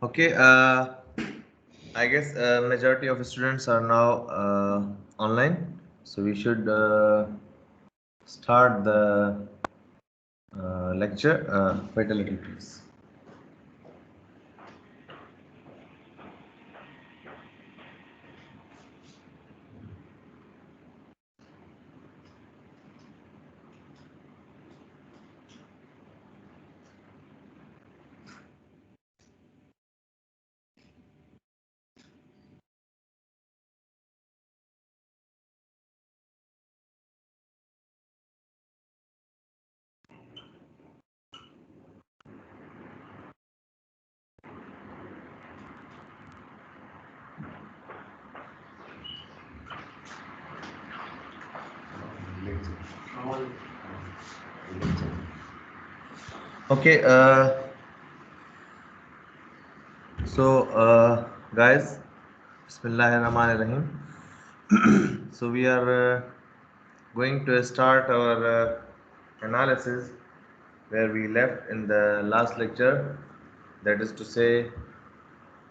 Okay, I guess majority of students are now online, so we should start the lecture. Wait a little, please. Okay, so guys, Bismillahirrahmanirrahim. So we are going to start our analysis where we left in the last lecture. That is to say,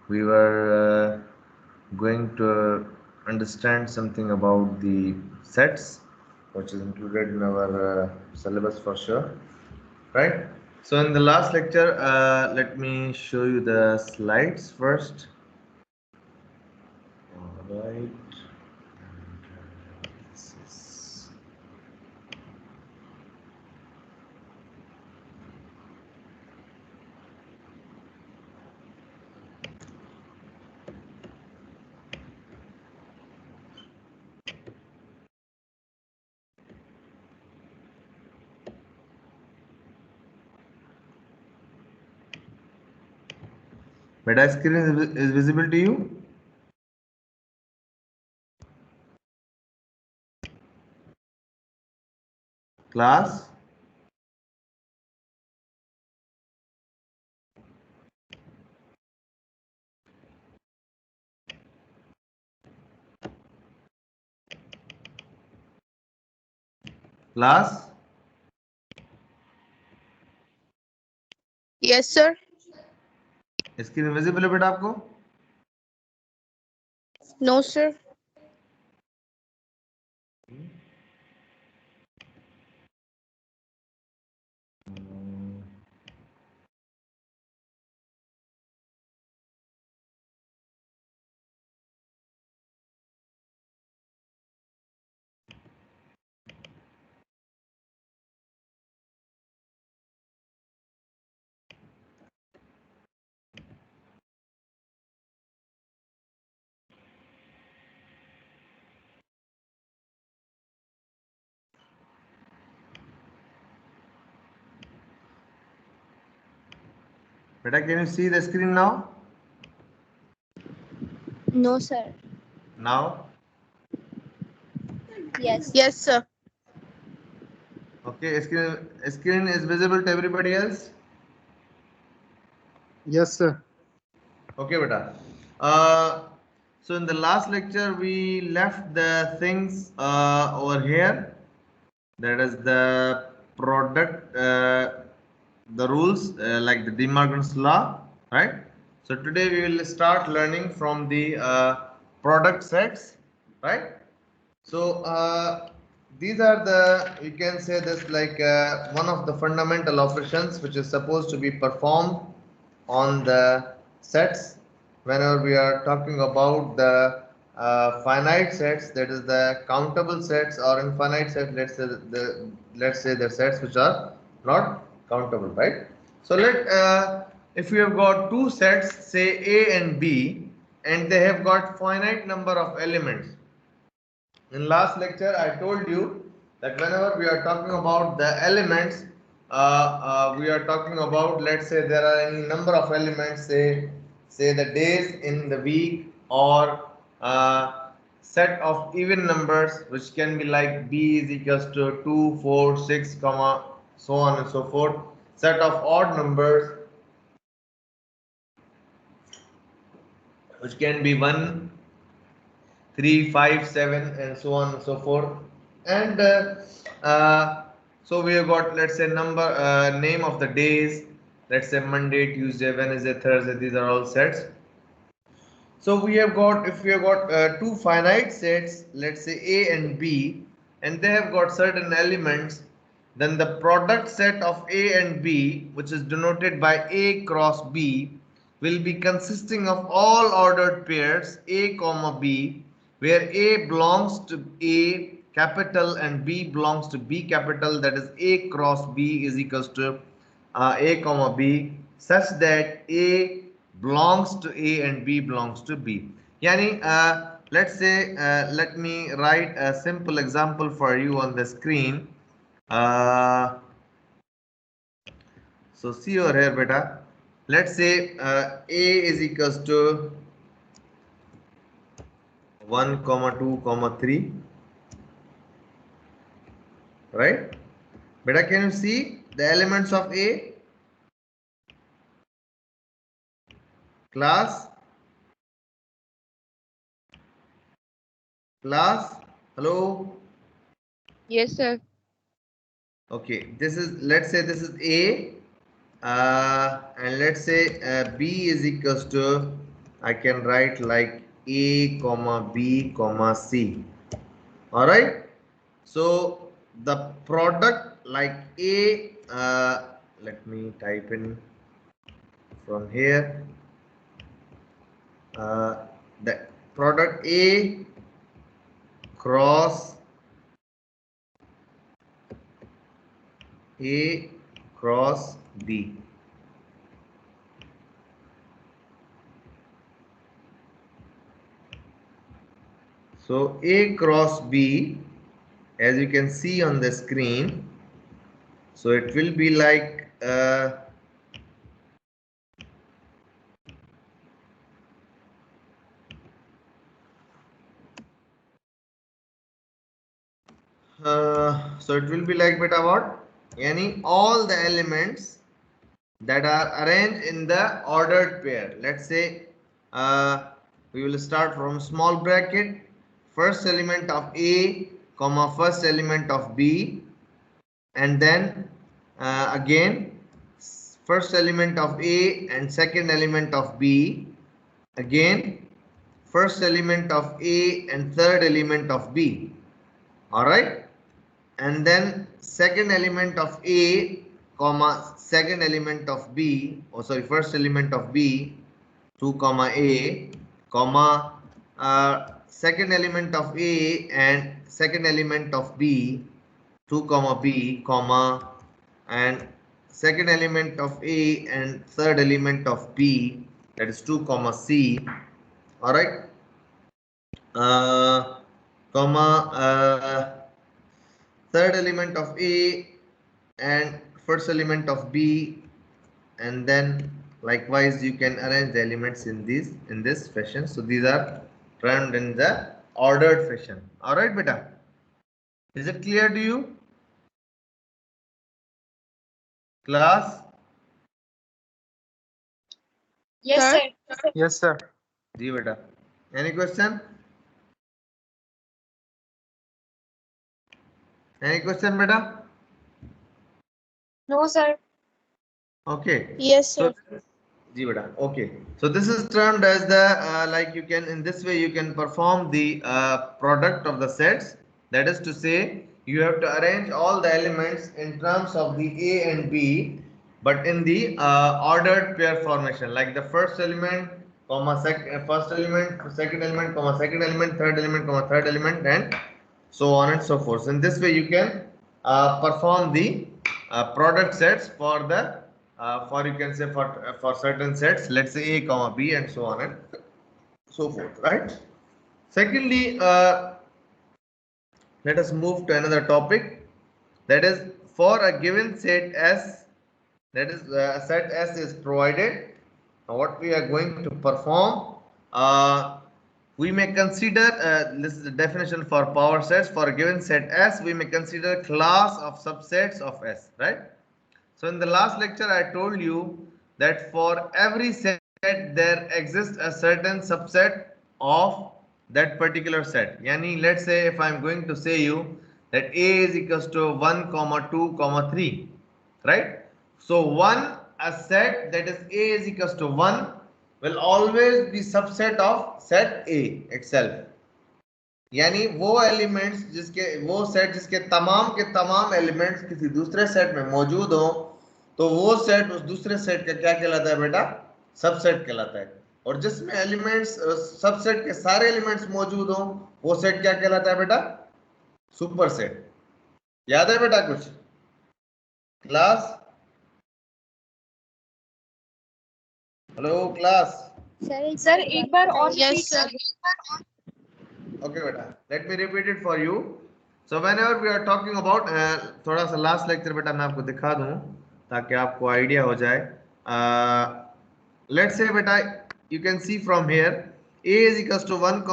we were going to understand something about the sets, which is included in our syllabus for sure, right? So in the last lecture, let me show you the slides first. All right. This is my screen is visible to you? Class? Class? Yes, sir. Screen visible है बेटा आपको? No, sir. बेटा, can you see the screen now? No, sir. Now? Yes. Yes, sir. Okay, screen is visible to everybody else? Yes, sir. Okay, beta. So in the last lecture, we left the things over here. That is the product, the rules like the De Morgan's law, right? So today we will start learning from the product sets, right? So these are the, you can say this like one of the fundamental operations which is supposed to be performed on the sets whenever we are talking about the finite sets, that is the countable sets, or infinite sets, let's say the sets which are not countable, right? So if you have got two sets, say A and B, and they have got finite number of elements. In last lecture, I told you that whenever we are talking about the elements, we are talking about, let's say there are any number of elements, say the days in the week, or set of even numbers which can be like b is equals to 2, 4, 6, comma, so on and so forth. Set of odd numbers which can be 1, 3, 5, 7, and so on and so forth. And so we have got, let's say, name of the days, Let's say Monday, Tuesday, Wednesday, Thursday, these are all sets. So we have got, if we have got two finite sets, let's say A and B, and they have got certain elements, then the product set of A and B, which is denoted by A cross B, will be consisting of all ordered pairs A comma B, where A belongs to A capital and B belongs to B capital, that is A cross B is equals to A comma B, such that A belongs to A and B belongs to B. Yani, let's say, let me write a simple example for you on the screen. So see over here, beta. Let's say A is equals to 1, 2, 3. Right? Beta, can you see the elements of A? Class? Class? Hello? Yes, sir. Okay, this is, let's say this is A, and let's say B is equals to, I can write like A comma B comma C. All right. So the product like A, let me type in from here. The product A cross A cross B. So A cross B, as you can see on the screen, so it will be like so it will be like beta what? Yani all the elements that are arranged in the ordered pair. Let's say we will start from small bracket, first element of A comma first element of B, and then again first element of A and second element of B, again first element of A and third element of B. All right, and then second element of A comma second element of B, oh sorry, first element of B, 2 comma A comma second element of A and second element of B, 2 comma B comma, and second element of A and third element of B, that is 2 comma C. All right, comma third element of A and first element of B, and then likewise you can arrange the elements in this fashion. So these are termed in the ordered fashion. All right, beta, is it clear to you, class? Yes, sir. Yes, sir. Ji beta, any question? Any question, beta? No, sir. Okay. Yes, So, sir. ji beta. Okay. So this is termed as the like you can, in this way you can perform the product of the sets. That is to say, you have to arrange all the elements in terms of the A and B, but in the ordered pair formation, like the first element, comma first element, second element, comma second element, third element, comma third element, and so on and so forth. In this way, you can perform the product sets for the for, you can say, for certain sets. Let's say A comma B and so on and so forth. Right. Secondly, let us move to another topic. That is, for a given set S, that is set S is provided. Now what we are going to perform, we may consider, this is the definition for power sets. For a given set S, we may consider class of subsets of S, right? So in the last lecture, I told you that for every set there exists a certain subset of that particular set. Yani, let's say if I'm going to say you that A is equals to 1 comma 2 comma 3, right? So 1 a set that is A is equals to 1 will always be subset of set A itself. यानी वो elements वो set जिसके तमाम के तमाम elements किसी दूसरे set में मौजूद हो, तो वो सेट उस दूसरे सेट का क्या कहलाता है बेटा? सबसेट कहलाता है। और जिसमें एलिमेंट्स सबसेट के सारे एलिमेंट्स मौजूद हो, वो सेट क्या कहलाता है बेटा? Super set. याद है बेटा कुछ क्लास? Hello class? सर एक बार और Yes, sir. Okay beta, let me repeat it for you. So whenever we are talking about थोड़ा सा लास्ट लेक्चर बेटा मैं आपको दिखा दूं ताकि आपको आइडिया हो जाए. Let's say beta you can see from here A is equals to 1, 2,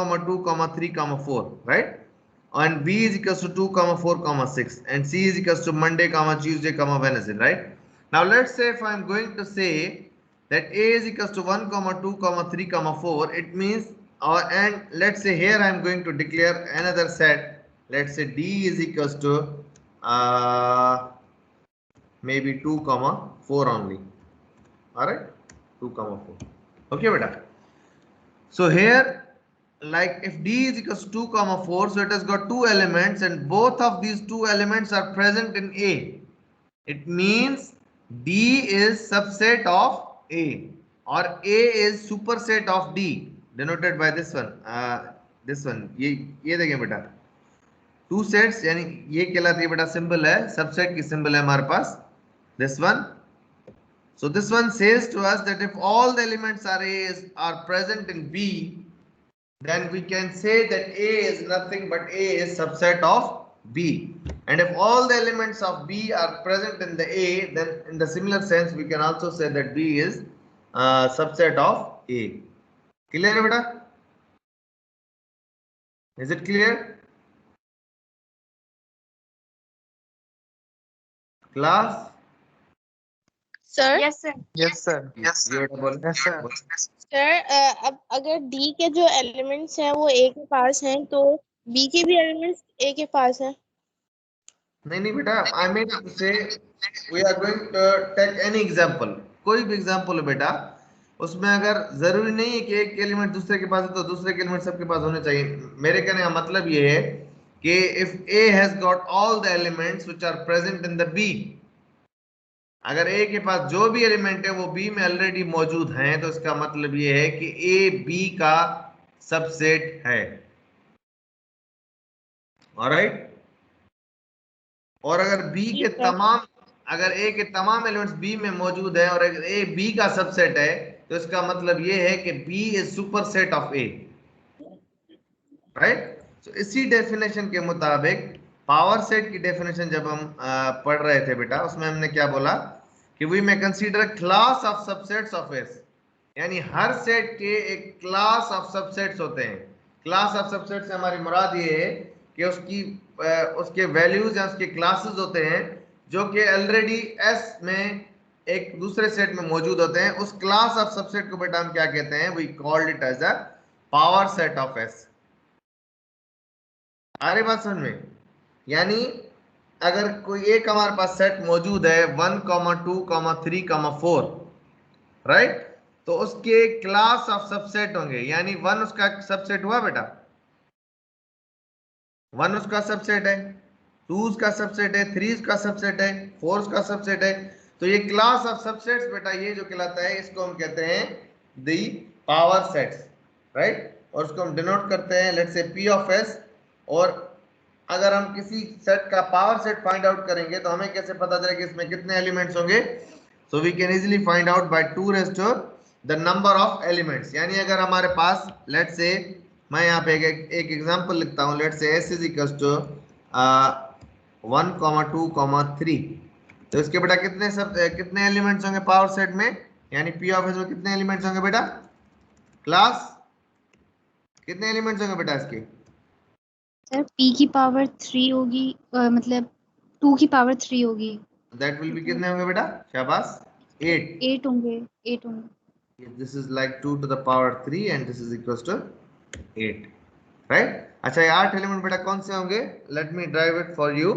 3, 4, right? And B is equals to 2, 4, 6, and C is equals to Monday, Tuesday, Wednesday, right? Now let's say if I am going to say that A is equals to 1, 2, 3, 4, it means and let's say here I am going to declare another set. Let's say D is equals to maybe 2, 4 only. All right, 2, 4. Okay, beta. So here, like if D is equals to 2, 4, so it has got two elements, and both of these two elements are present in A. It means D is subset of A, or A is superset of D, denoted by this one. This one. ये देखें बेटा. Two sets यानी ये कहलाती है बेटा symbol है, subset की symbol है हमारे पास. This one. So this one says to us that if all the elements are present in B, then we can say that A is nothing but A is subset of B. And if all the elements of B are present in the A, then in the similar sense we can also say that B is subset of A. Clear beta? Is it clear? Class? Sir. Yes sir Yes, sir. Yes, sir. Yes, sir. Sir अब अगर D के जो elements हैं वो A के पास हैं तो B के भी एलिमेंट्स A के पास हैं. नहीं बेटा, I mean to say we are going to take any example. कोई भी एग्जाम्पल हो बेटा, उसमें अगर जरूरी नहीं है कि एक एलिमेंट दूसरे के पास है तो दूसरे के एलिमेंट सबके पास होने चाहिए. मेरे कहने का मतलब ये है कि if A has got all the elements which are present in the B, अगर A के पास जो भी एलिमेंट है वो B में ऑलरेडी मौजूद हैं, तो इसका मतलब ये है कि A B का सबसेट है. ऑलराइट? और अगर B के तमाम अगर A के तमाम एलिमेंट्स B में मौजूद है और अगर A B का सबसेट है, तो इसका मतलब ये है कि B is superset of A. Right? तो इसी डेफिनेशन के मुताबिक पावर सेट की डेफिनेशन जब हम पढ़ रहे थे बेटा, उसमें हमने क्या बोला कि we may consider class of subsets of S. यानी हर सेट के एक क्लास ऑफ सबसेट्स होते हैं. क्लास ऑफ सबसेट से हमारी मुराद ये है कि उसके वैल्यूज या उसके क्लासेस होते हैं जो कि ऑलरेडी S में एक दूसरे सेट में मौजूद होते हैं. उस क्लास ऑफ सबसेट को बेटा हम क्या कहते हैं? We called it as a power set of S. आ रही बात समझ में? यानी अगर कोई एक हमारे पास सेट मौजूद है 1, 2, 3, 4, राइट? तो उसके क्लास ऑफ सबसेट होंगे. यानी 1 उसका सबसेट हुआ बेटा, 1 उसका सबसेट है, 2 उसका सबसेट है, 3 उसका सबसेट है, 4 उसका सबसेट है. तो ये क्लास ऑफ सबसेट्स बेटा ये जो कहलाता है, इसको हम कहते हैं दी पावर सेट्स, राइट? और उसको हम डिनोट करते हैं let's say P of S. और अगर हम किसी सेट का पावर सेट फाइंड आउट करेंगे तो हमें कैसे पता चलेगा कि इसमें कितने एलिमेंट्स होंगे? So we can easily find out by 2 raise to the number of elements. यानी अगर हमारे पास लेट्स से मैं यहाँ पे एक एग्जांपल लिखता हूँ. Let's say S is equals to 1, 2, 3. तो इसके बेटा कितने एलिमेंट्स होंगे पावर सेट में? यानी P ऑफ S में कितने एलिमेंट्स होंगे बेटा? क्लास कितने एलिमेंट्स होंगे बेटा इसके? सर P की पावर 3 होगी, मतलब 2 की पावर 3 होगी. दैट विल बी कितने होंगे बेटा? शाबाश, 8 होंगे. This is like 2 to the power 3 and this is equals to 8, right? अच्छा, ये 8 एलिमेंट बेटा कौन से होंगे? Let me drive it for you.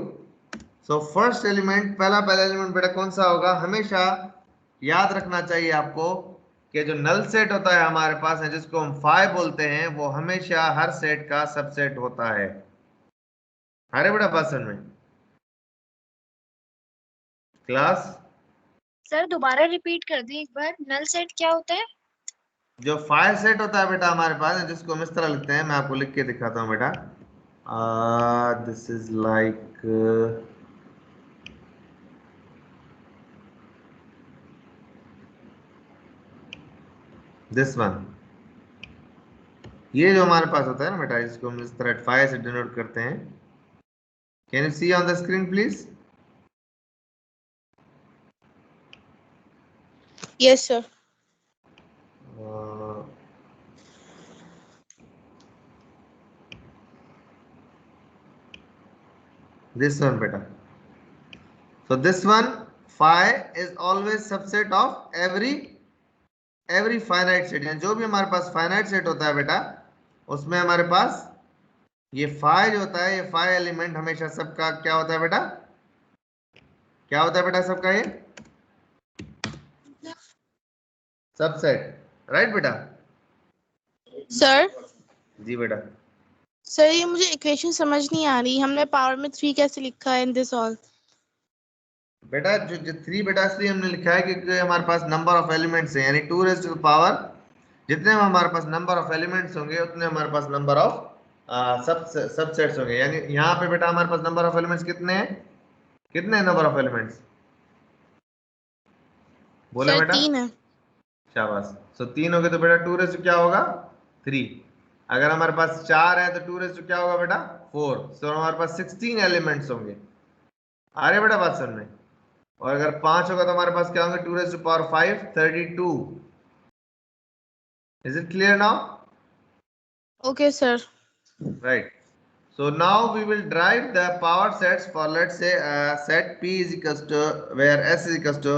So first element, पहला एलिमेंट बेटा कौन सा होगा? हमेशा याद रखना चाहिए आपको कि जो नल सेट होता है हमारे पास है, जिसको हम फाइव बोलते हैं, वो हमेशा हर सेट का सबसेट होता है। अरे बेटा बात समझ में क्लास? सर दोबारा रिपीट कर दी एक बार, नल सेट क्या होता है? जो फाइव सेट होता है बेटा हमारे पास, जिसको हम इस तरह लिखते हैं, मैं आपको लिख के दिखाता हूँ बेटा। This is like this one. ये जो हमारे पास होता है ना बेटा, इसको हम इस तरह फाइव से डिनोट करते हैं। Can you see on the screen please? Yes sir. This one beta. So this one phi is always subset of every finite set, यानी जो भी हमारे पास finite set होता है बेटा, उसमें हमारे पास ये phi जो होता है, ये phi एलिमेंट हमेशा सबका क्या होता है बेटा? क्या होता है बेटा सबका? ये सबसेट, राइट बेटा? सर जी बेटा। सर ये मुझे इक्वेशन समझ नहीं आ रही, हमने पावर में 3 कैसे लिखा है इन दिस ऑल? बेटा जो 3 बेटा इसलिए हमने लिखा है क्योंकि हमारे पास नंबर ऑफ एलिमेंट्स है, यानी 2 रेज़ टू द पावर, जितने हमारे पास नंबर ऑफ एलिमेंट्स होंगे उतने हमारे पास नंबर ऑफ सबसेट्स होंगे। यानी यहाँ पे बेटा हमारे पास नंबर ऑफ एलिमेंट्स कितने हैं? कितने नंबर ऑफ एलिमेंट्स बोले सर बेटा? 3 है। शाबाश। सो 3 हो गए तो बेटा 2 रेज़ टू क्या होगा? 3। अगर हमारे पास 4 है तो 2 रेज़ टू क्या होगा बेटा? 4। सो हमारे पास 16 एलिमेंट्स होंगे। आ रहे बेटा बात समझ में? और अगर 5 होगा तो हमारे पास क्या होंगे? 2 raise to power 5, 32। Is it clear now? Okay sir. Right. So now we will derive the power sets for, let's say, set P is equals to, where S is equals to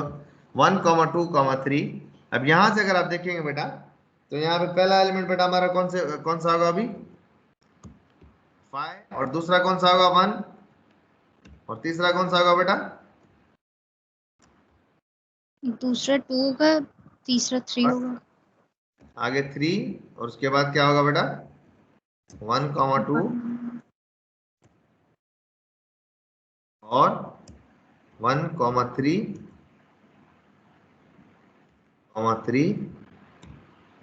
1, 2, 3. अब यहाँ से अगर आप देखेंगे बेटा, तो यहाँ पे पहला एलिमेंट बेटा हमारा कौन सा होगा अभी? 5। और दूसरा कौन सा होगा? 1। और तीसरा कौन सा होगा बेटा? दूसरा 2 होगा, तीसरा 3 होगा। आगे 3 और उसके बाद क्या होगा बेटा? 1, 2 और 1, 3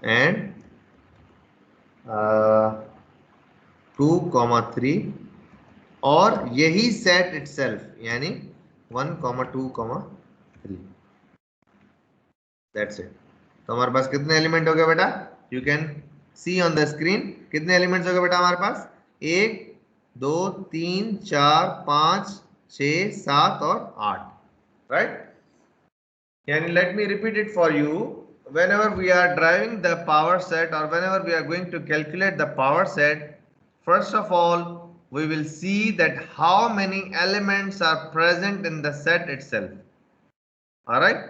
एंड 2, 3 और यही सेट इटसेल्फ, यानी 1, 2, 3। That's it. तो हमारे पास कितने एलिमेंट हो गए बेटा? You can see on the screen. कितने एलिमेंट्स हो गए बेटा हमारे पास? 1, 2, 3, 4, 5, 6, 7 और 8, right? Yani let me repeat it for you. Whenever we are driving the power set, or whenever we are going to calculate the power set, first of all we will see that how many elements are present in the set itself. Alright?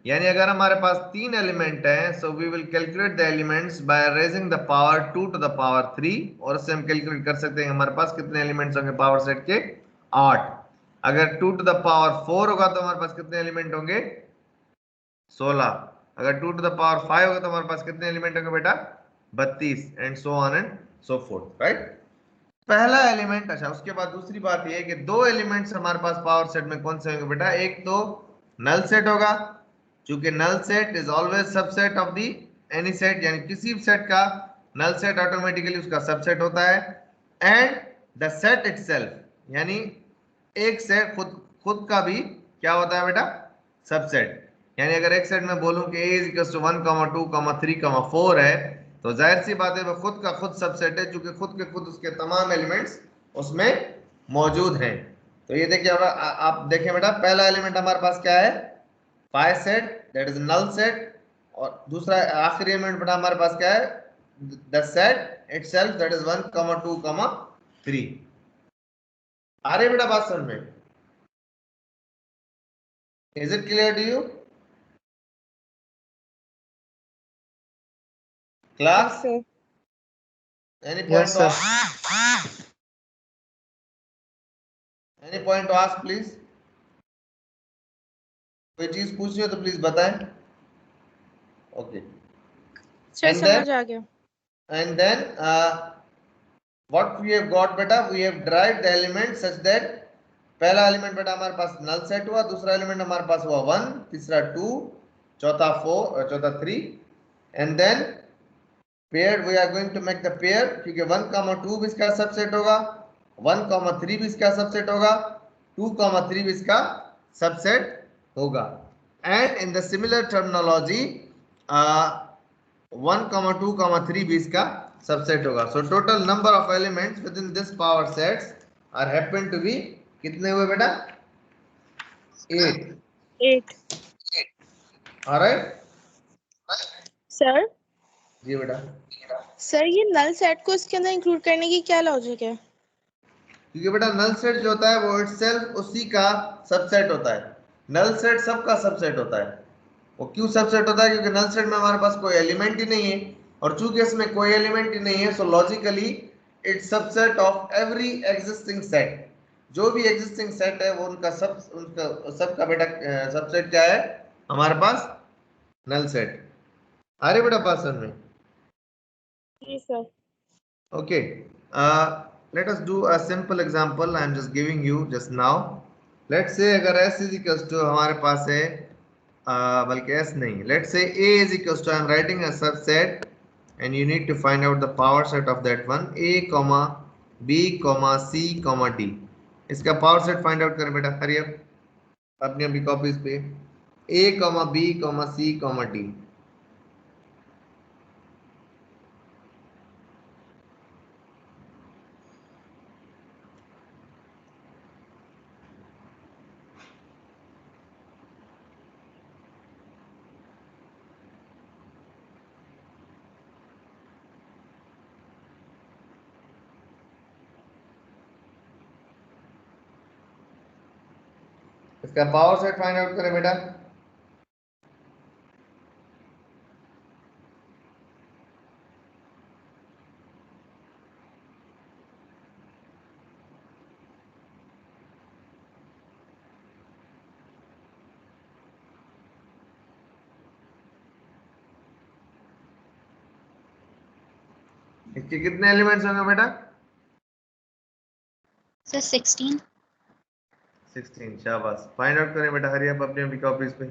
यानी अगर हमारे पास 3 element हैं, so we will calculate the elements by raising the power 2 to the power 3, और इससे हम calculate कर सकते हैं हमारे पास कितने एलिमेंट्स होंगे पावर सेट के? 8। अगर 2 to the power 4 होगा तो हमारे पास कितने एलिमेंट होंगे? 16। अगर 2 to the power 5 होगा तो हमारे पास कितने एलिमेंट होंगे बेटा? 32 and so on and so fourth, right? पहला एलिमेंट। अच्छा, उसके बाद दूसरी बात ये है कि 2 एलिमेंट्स हमारे पास पावर सेट में कौन से होंगे बेटा? एक तो नल सेट होगा, क्योंकि null set is always subset of the any set, यानी किसी भी सेट का नल सेट ऑटोमेटिकली उसका सबसेट होता है। एंड द सेट इटसेल्फ, यानी एक सेट खुद का भी क्या होता है बेटा? सबसेट। यानी अगर एक सेट में बोलूं कि a is equals to 1, 2, 3, 4 है, तो जाहिर सी बात है वो खुद का खुद सबसेट है, क्योंकि खुद के खुद उसके तमाम एलिमेंट्स उसमें मौजूद हैं। तो ये देखिए आप देखें बेटा, पहला एलिमेंट हमारे पास क्या है? Phi set, that is null set. और दूसरा आखिरी एलिमेंट बेटा हमारे पास क्या है? The set itself, that is 1, 2, 3। आ रही बेटा बात समझ में? Is it clear to you class? Any point to ask? Any point to ask, please? कोई चीज पूछनी हो तो प्लीज बताएं। Okay. सर And then समझ आ गया. what we have got बेटा, we have derived the element such that पहला एलिमेंट बेटा हमारे पास नल सेट हुआ, दूसरा एलिमेंट हमारे पास हुआ 1, तीसरा 2, चौथा 4 और चौथा 3. And then pair we are going to make the pair, क्योंकि 1,2 भी इसका सबसेट होगा, 1,3 भी इसका सबसेट होगा, 2,3 भी इसका सबसेट होगा. And in the similar terminology 1,2,3 भी इसका सबसेट होगा. So total number of elements with in this power sets are happen to be, कितने हुए बेटा? 8. 8. ऑलराइट सर जी बेटा. सर ये नल सेट को इसके अंदर इंक्लूड करने की क्या लॉजिक है? क्योंकि बेटा नल सेट जो होता है वो इटसेल्फ उसी का सबसेट होता है. नल सेट सबका सबसेट होता है. वो क्यों सबसेट होता है? क्योंकि नल सेट में हमारे पास कोई एलिमेंट ही नहीं है, और चूंकि इसमें कोई एलिमेंट ही नहीं है, so logically it's subset of every existing set. जो भी एग्जिस्टिंग सेट है वो उनका सबका बेटा सबसेट क्या है हमारे पास? Null set. अरे बेटा बात समझ में? जी sir. Okay, let us do a simple example. I am just giving you just now. Let's say अगर s is equals to हमारे पास है बल्कि s नहीं, let's say a is equals to, I am writing a subset and you need to find out the power set of that one, a comma b comma c comma d. इसका power set find out करें बेटा, hurry up अपनी अपनी copies पे. a comma b comma c comma d. इसका power set find out करें बेटा. इसके कितने एलिमेंट्स होंगे बेटा? सर 16. 16. शाबाश. फाइंड आउट करें बेटा, हरी अप अपनी अपनी कॉपीज पे.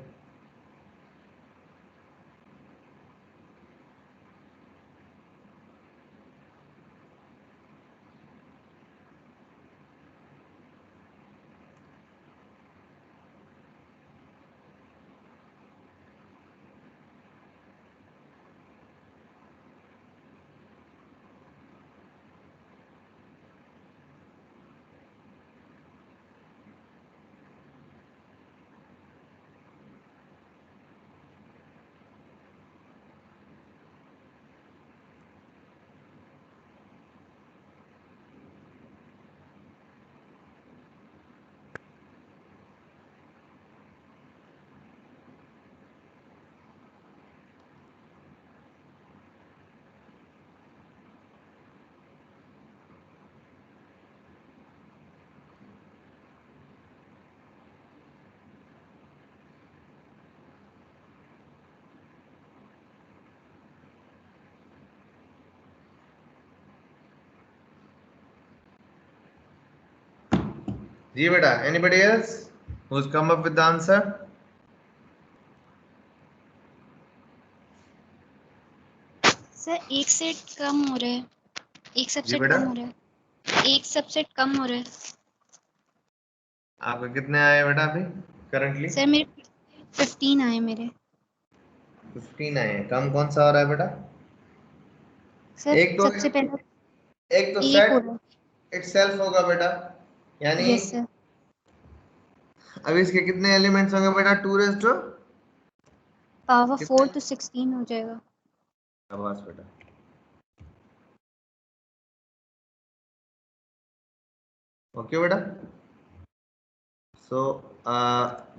जी बेटा. Anybody else who's come up with the answer? Sir एक सेट कम हो रहा है, एक सबसेट बेटा. कम हो रहा है, एक सबसेट कम हो रहा है. आपके कितने आए बेटा अभी करंटली? सर मेरे 15 आए मेरे. 15 आए हैं. कम कौन सा हो रहा है बेटा? सर एक तो सबसे पहले एक तो एक हो सेट रहा है. इटसेल्फ होगा बेटा, यानी यस सर. अभी इसके कितने एलिमेंट्स होंगे बेटा? 2 रेज़ टू पावर कितने? 4 तो 16 हो जाएगा. शाबाश बेटा. ओके बेटा. So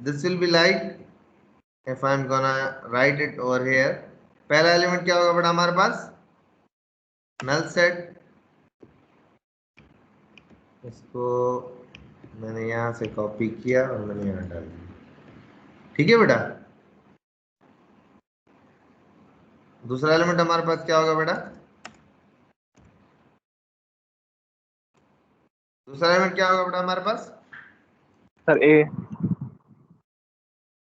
this will be like, if I am gonna write it over here, पहला एलिमेंट क्या होगा बेटा हमारे पास? Null set. इसको मैंने यहाँ से कॉपी किया और मैंने यहाँ डाल दिया. ठीक है बेटा. दूसरा एलिमेंट हमारे पास क्या होगा बेटा? दूसरा एलिमेंट क्या होगा बेटा हमारे पास? सर ए।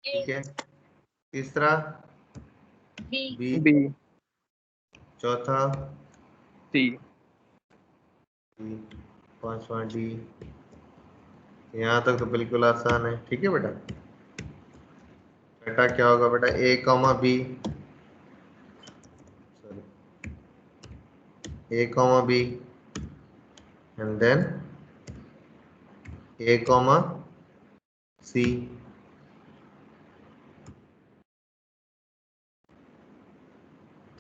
ठीक है। तीसरा बी। बी। चौथा सी। डी। पांचवा डी। यहाँ तक तो बिल्कुल आसान है। ठीक है बेटा। छठा क्या होगा बेटा? A comma B, sorry, A comma B and then A comma C.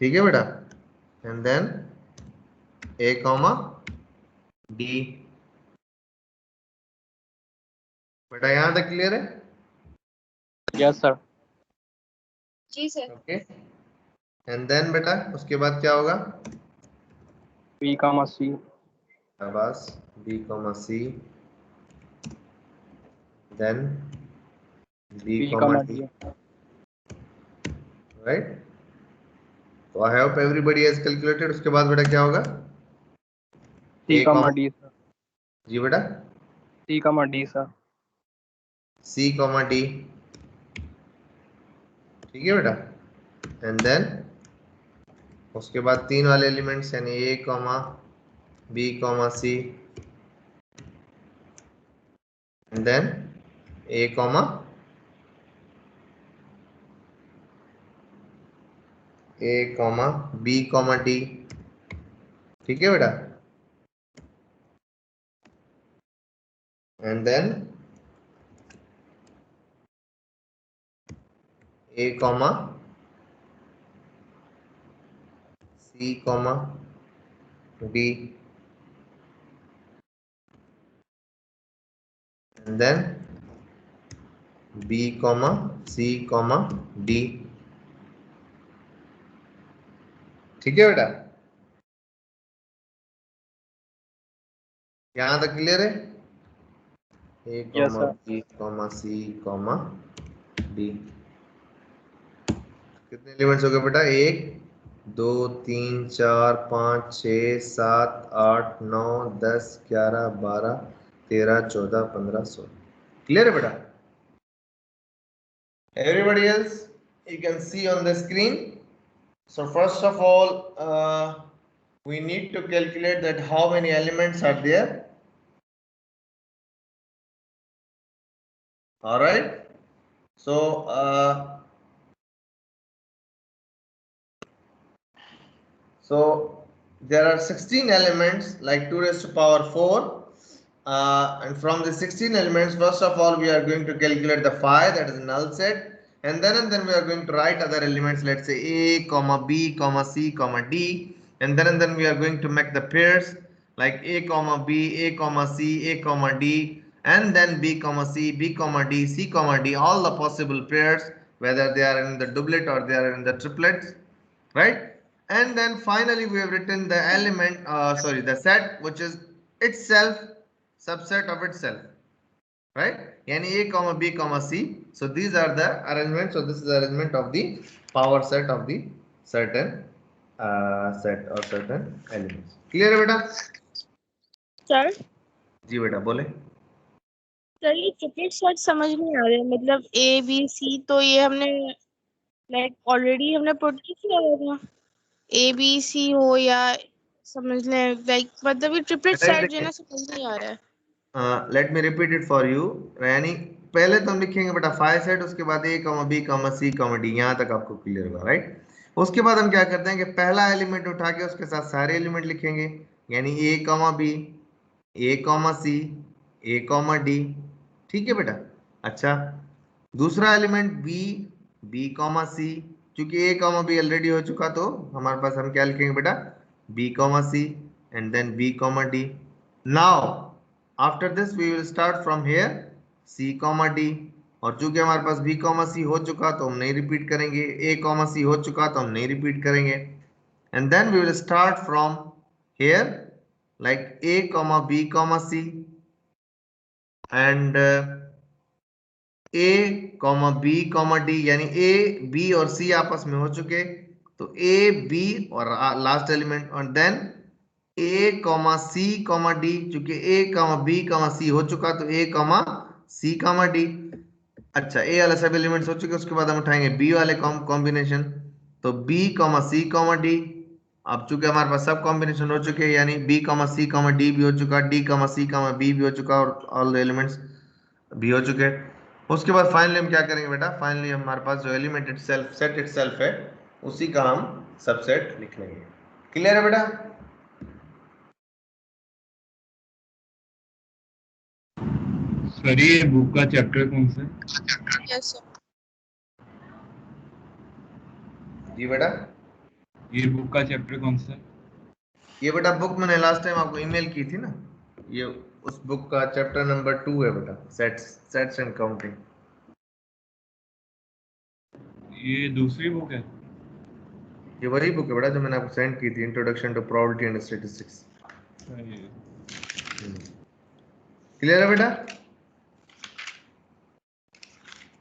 ठीक है बेटा। And then A comma D. बेटा यहाँ तक क्लियर है? Yes sir. जी सर। ओके। एंड देन बेटा उसके बाद क्या होगा? B comma C. शाबाश। B comma C, then B B comma comma D. D. Right. तो I hope everybody has calculated. उसके बाद बेटा क्या होगा? C A comma comma, D sir. जी बेटा, C comma D sir. C comma D. ठीक है बेटा। एंड देन उसके बाद तीन वाले एलिमेंट्स यानी A comma B comma C and then A comma B comma D. ठीक है बेटा। And then A comma C comma D and then B comma C comma D. ठीक है बेटा। यहां तक क्लियर है? A yes comma sir. B comma C comma D. कितने एलिमेंट्स हो गए बेटा? एक, दो, तीन, चार, पाँच, छः, सात, आठ, नौ, 10, 11, 12, 13, 14, 15, 16। क्लियर है बेटा? Everybody else, you can see on the screen. So first of all, we need to calculate that how many elements are there. All right. So there are 16 elements, like 2 raised to power 4. And from the 16 elements, first of all, we are going to calculate the phi, that is null set, and then we are going to write other elements, let's say a comma b comma c comma d, and then we are going to make the pairs like a comma b, a comma c, a comma d, and then b comma c, b comma d, c comma d, all the possible pairs, whether they are in the doublet or they are in the triplets, right? And then finally we have written the element, the set, which is itself subset of itself, right? Yani a comma b comma c. So these are the arrangements. So this is the arrangement of the power set of the certain set or certain elements. Clear है बेटा? Sir जी बेटा बोले। Sir ये triplet set समझ नहीं आ रहा, मतलब ए बी सी तो ये हमने लाइक ऑलरेडी हमने प्रोड्यूस किया हुआ था, ए बी सी हो या समझ लें, लाइक मतलब ये ट्रिपलेट बेटा सेट जो है देखिए, ना समझ नहीं आ रहा है। Let me repeat it for you. यानी पहले तो हम लिखेंगे बेटा फाइव सेट, उसके बाद ए comma B comma C comma D, यहाँ तक आपको क्लियर होगा, राइट? उसके बाद हम क्या करते हैं कि पहला एलिमेंट उठा के उसके साथ सारे एलिमेंट लिखेंगे, यानी A comma B, A comma C, A comma D. ठीक है बेटा? अच्छा, दूसरा एलिमेंट बी, बी कॉमा सी, क्योंकि ए कॉमा बी ऑलरेडी हो चुका तो हमारे पास हम क्या लिखेंगे बेटा? B comma C and then B comma D. Now after this we will start from here C comma D, और चूंकि हमारे पास बी कॉमा सी हो चुका तो हम नहीं रिपीट करेंगे, ए कॉमा सी हो चुका तो हम नहीं रिपीट करेंगे, and then we will start from here like a comma b comma c and a comma b comma d, यानी a b और c आपस में हो चुके तो ए बी और लास्ट एलिमेंट, और then A comma C comma D, चूंकि ए कॉमा बी कॉमा सी हो चुका तो ए कॉमा सी कॉमा डी। अच्छा, ए वाले सब एलिमेंट्स हो चुके, उसके बाद हम उठाएंगे बी वाले कॉम्बिनेशन, तो B comma C comma D. अब चूंकि हमारे पास सब कॉम्बिनेशन हो चुके हैं, यानी B comma C comma D भी हो चुका, D comma C comma B भी हो चुका, और ऑल द एलिमेंट्स भी हो चुके हैं। उसके बाद फाइनली हम क्या करेंगे बेटा, फाइनली हमारे पास जो एलिमेंट इटसेल्फ, सेट इटसेल्फ है, उसी का हम सबसेट लिख लेंगे। क्लियर है बेटा? सर ये बुक का चैप्टर कौन सा है? Yes sir. जी बेटा, ये बुक का चैप्टर कौन सा है? ये बेटा बुक मैंने लास्ट टाइम आपको ईमेल की थी ना, ये उस बुक का चैप्टर नंबर 2 है बेटा, सेट्स एंड काउंटिंग। ये दूसरी बुक है? ये वही बुक है बेटा जो मैंने आपको सेंड की थी, introduction to probability and statistics. Clear है बेटा?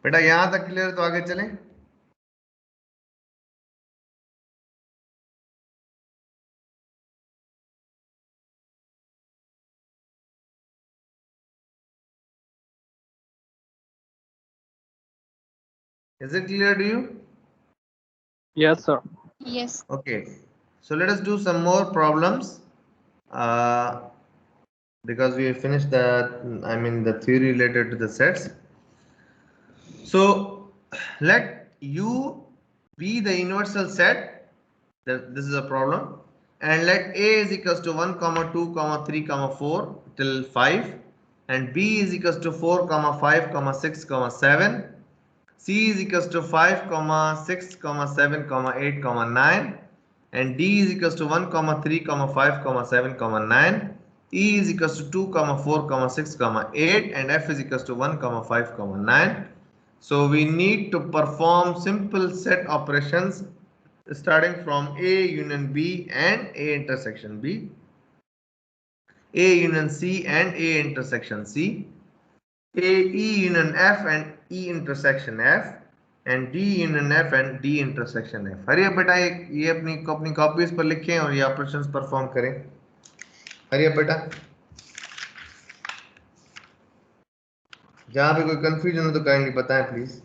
बेटा यहां तक क्लियर, तो आगे चलें। Is it clear to you? Yes, sir. Yes. Okay, so let us do some more problems, because we have finished the, I mean, the theory related to the sets. So let U be the universal set, this is a problem, and let A is equals to 1 comma 2 comma 3 comma 4 till 5, and B is equals to 4 comma 5 comma 6 comma 7, C is equals to 5 comma 6 comma 7 comma 8 comma 9, and D is equals to 1 comma 3 comma 5 comma 7 comma 9, E is equals to 2 comma 4 comma 6 comma 8, and F is equals to 1 comma 5 comma 9. So we need to perform simple set operations starting from A union B and A intersection B, A union C and A intersection C, A E union F and E intersection F, and D union F and D intersection F। हरिया बेटा ये अपनी copies पर लिखें और ये operations perform करें। हरिया बेटा, जहां पे कोई कंफ्यूजन हो तो काइंडली बताएं प्लीज।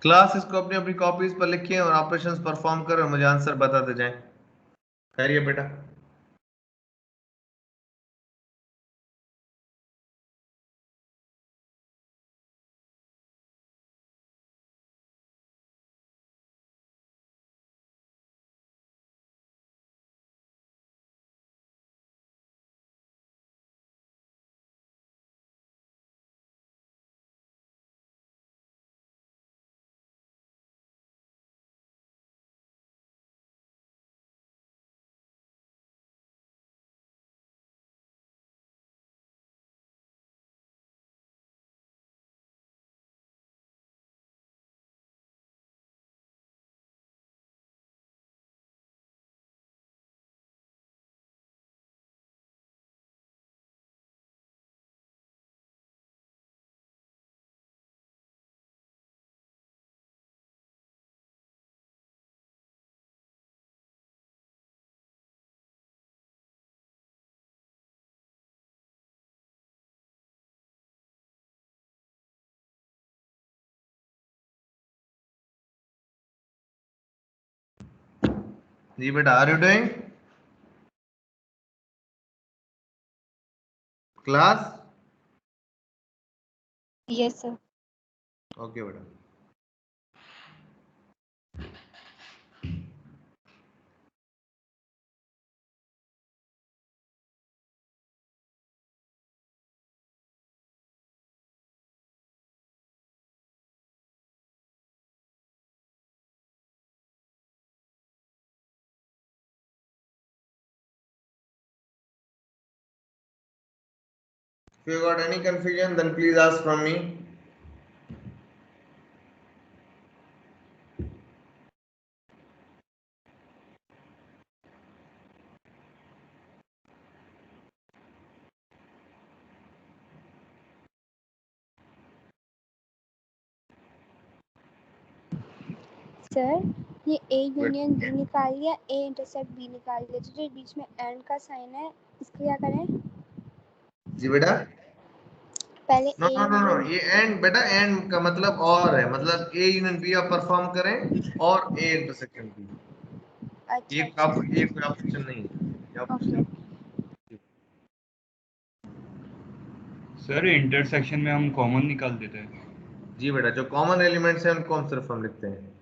क्लास इसको अपनी अपनी कॉपीज पर लिखें और ऑपरेशंस परफॉर्म करें और मुझे आंसर बताते जाएं। खैरिए बेटा? जी बेटा, are you doing class? Yes, sir. Okay बेटा। If you got any confusion, then please ask from me. Sir ये ए यूनियन बी निकाल लिया, ए इंटरसेक्ट बी निकाल लिया, तो जो बीच में एंड का साइन है इसको क्या करें? जी बेटा, पहले नो ए नो नो नो, यूनियन ये एंड बेटा, एंड का मतलब और है, मतलब ए यूनियन बी आप परफॉर्म करें और ए इंटरसेक्शन बी। अच्छा ये अच्छा ये कोई ऑप्शन नहीं है, ये ओके। ऑप्शन। सर इंटरसेक्शन में हम कॉमन निकाल देते हैं। जी बेटा, जो कॉमन एलिमेंट्स हैं उनको हम सिर्फ हम लिखते हैं।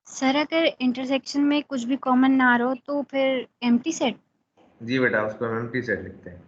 सर अगर इंटरसेक्शन में कुछ भी कॉमन ना आ रहा हो तो फिर एम्प्टी सेट। जी बेटा, उसको हम एम्प्टी सेट लिखते हैं।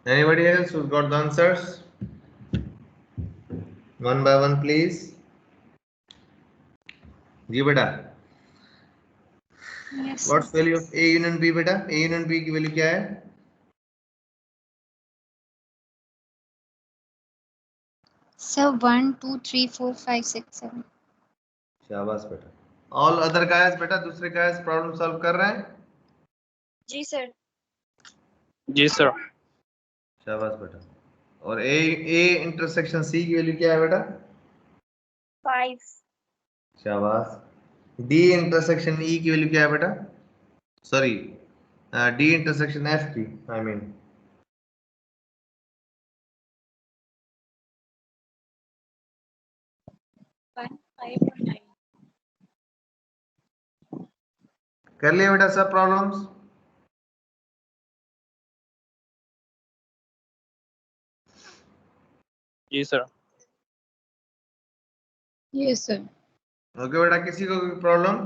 Anybody else who's got the answers? One by one, please. जी बेटा, yes what's value of A union B बेटा? ए यूनियन बी की वैल्यू क्या है? सर 1 2 3 4 5 6 7। शाबाश बेटा। ऑल अदर गाइस बेटा, दूसरे गाइस प्रॉब्लम सॉल्व कर रहे हैं? जी सर। जी सर। शाबाश बेटा। और ए इंटरसेक्शन सी की वैल्यू क्या है बेटा? 5। शाबाश। डी इंटरसेक्शन ई की वैल्यू क्या है बेटा? सॉरी, डी इंटरसेक्शन एफ की, आई मीन। कर लिया बेटा सब प्रॉब्लम्स? जी सर। Yes sir. ओके बेटा, किसी को कोई problem?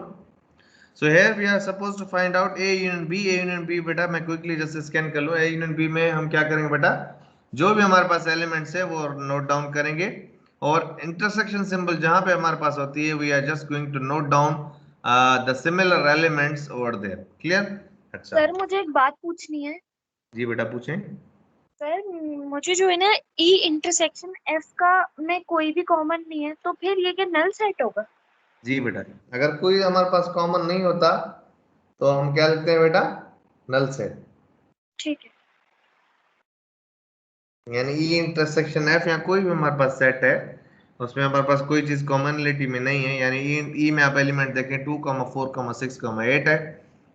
So here we are supposed to find out A union B. A union B बेटा मैं क्विकली जैसे स्कैन कर लूं। A union B में हम क्या करेंगे बेटा? जो भी हमारे पास एलिमेंट्स है वो नोट डाउन करेंगे, और इंटरसेक्शन सिंबल जहां पे हमारे पास होती है we are just going to note down the similar elements over there. Clear? अच्छा सर मुझे एक बात पूछनी है। जी बेटा पूछें। सर मुझे जो है ना ई इंटरसेक्शन एफ का में कोई भी कॉमन नहीं है, तो फिर ये क्या नल सेट होगा? जी बेटा, अगर कोई हमारे पास कॉमन नहीं होता तो हम क्या लिखते हैं बेटा? Null set. ठीक है। यानी ई इंटरसेक्शन एफ या कोई भी हमारे पास सेट है उसमें हमारे पास कोई चीज कॉमनलिटी में नहीं है, यानी ई में आप एलिमेंट देखें 2, 4, 6, 8 है,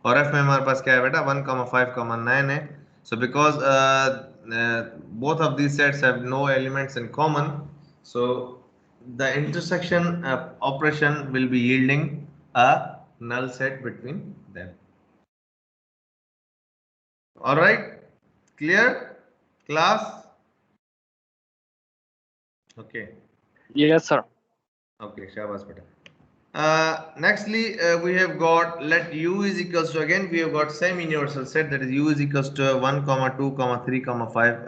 और एफ में हमारे पास क्या है बेटा? 1, 5, 9 है। So because both of these sets have no elements in common, so the intersection operation will be yielding a null set between them. All right, clear class? Okay. Yes, sir. Okay, shabash beta. Nextly, we have got, let u is equals to, again we have got same universal set, that is u is equals to 1, 2, 3, 5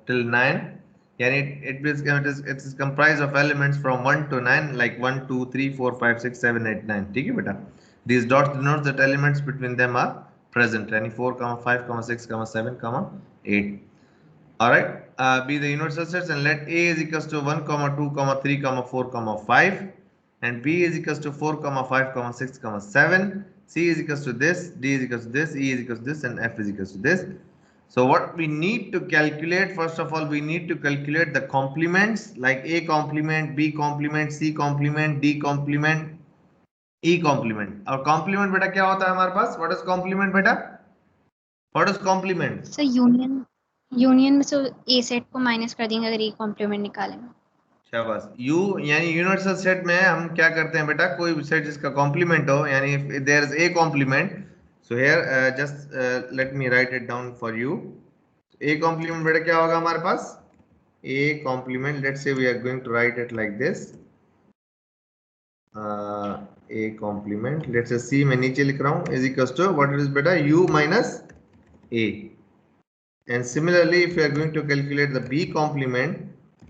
till 9. Yani it is comprised of elements from 1 to 9, like 1, 2, 3, 4, 5, 6, 7, 8, 9. ठीक है बेटा? These dots denote that elements between them are present. Yani 4, 5, 6, 7, 8. All right. Be the universal sets, and let a is equals to 1, 2, 3, 4, 5, and b is equals to 4, 5, 6, 7. C is equals to this, d is equals to this, e is equals to this, and f is equals to this. So what we need to calculate, first of all, we need to calculate the complements, like a complement, b complement, c complement, d complement, e complement. और complement बेटा क्या होता है हमारे पास? What is complement बेटा? What is complement? Sir union union में से ए set को माइनस कर देंगे अगर ए कॉम्प्लीमेंट निकालेंगे। शाबाश। यू यानी यूनिवर्सल सेट में हम क्या करते हैं बेटा? कोई भी सेट जिसका कॉम्प्लीमेंट हो, यानी if there is a complement, so here just let me write it down for you. a complement बेटा क्या होगा हमारे पास? a complement, let's say we are going to write it like this, a complement, let's say c मैं नीचे लिख रहा हूँ, is equals to what it is बेटा? u minus a. And similarly, if you are going to calculate the b complement,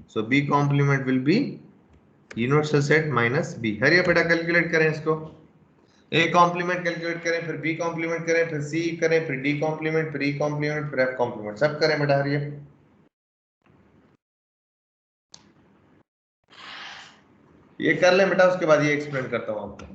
so b complement will be universal set minus B. Hariya बेटा calculate करें इसको। A complement calculate करें, फिर B complement करें, फिर सी करें, फिर डी कॉम्प्लीमेंट, फिर ई कॉम्प्लीमेंट, फिर एफ कॉम्प्लीमेंट, सब करें बेटा हरिया। ये कर लें बेटा, उसके बाद ये एक्सप्लेन करता हूं आपको।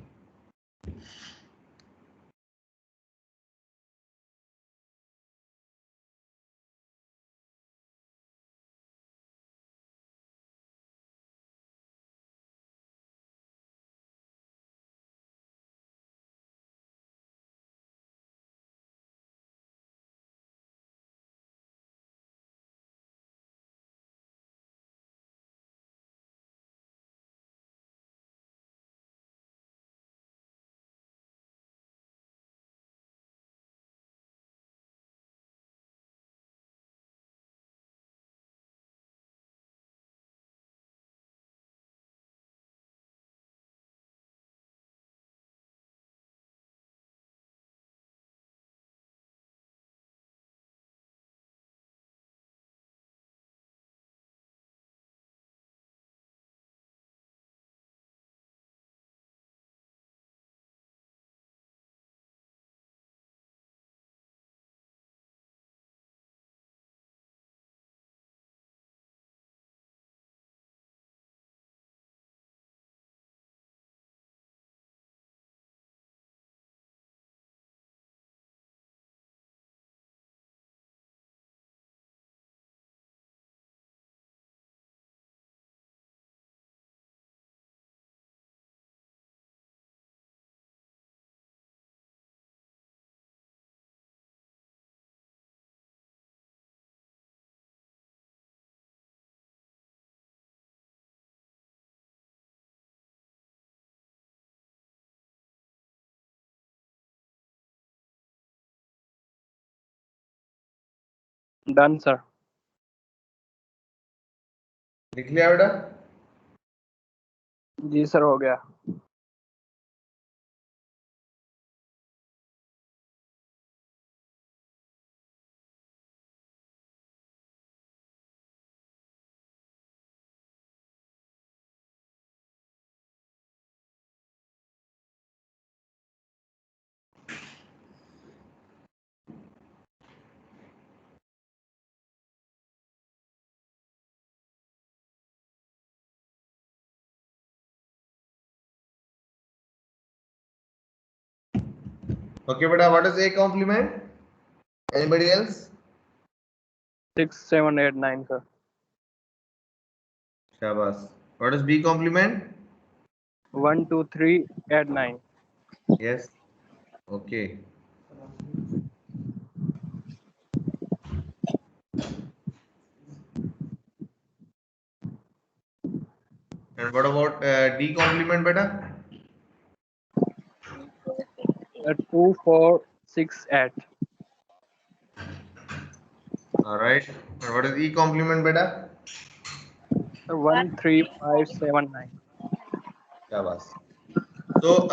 Done, sir. लिख लिया बेटा? जी सर, हो गया। Okay, beta, what is A complement? Anybody else? 6, 7, 8, 9, sir. Shabas. What is B complement? 1, 2, 3, 8, 9. Yes. Okay. And what about D complement, beta? 2, 4, 6, 8. All right. And what is E complement, beta? 1, 3, 5, 7, 9. Shabas. So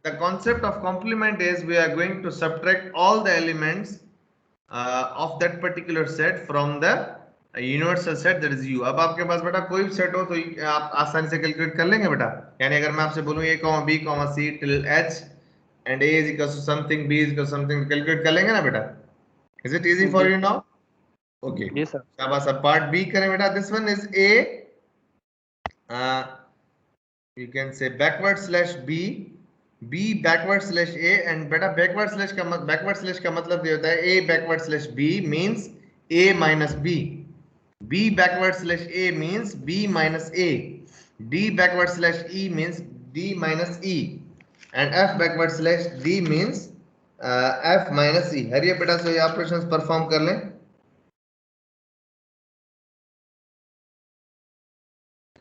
the concept of complement is we are going to subtract all the elements of that particular set from the universal set, that is U. अब आपके पास बेटा कोई भी set हो तो आप आसानी से कैलकुलेट कर लेंगे बेटा. यानी अगर मैं आपसे बोलूं A, B, C till H and A is equals to something, B is equals to something, calculate कर लेंगे ना बेटा? Is it easy for you now? Okay. Yes, sir. शाबाश. अब पार्ट B करें बेटा. This one is A. You can say backward slash B, B backward slash A, and बेटा backward slash का मतलब ये होता है A backward slash B means A minus B, B backward slash A means B minus A, D backward slash E means D minus E, and F backward slash D means F minus E. हरिये बेटा से ये operations perform कर लें.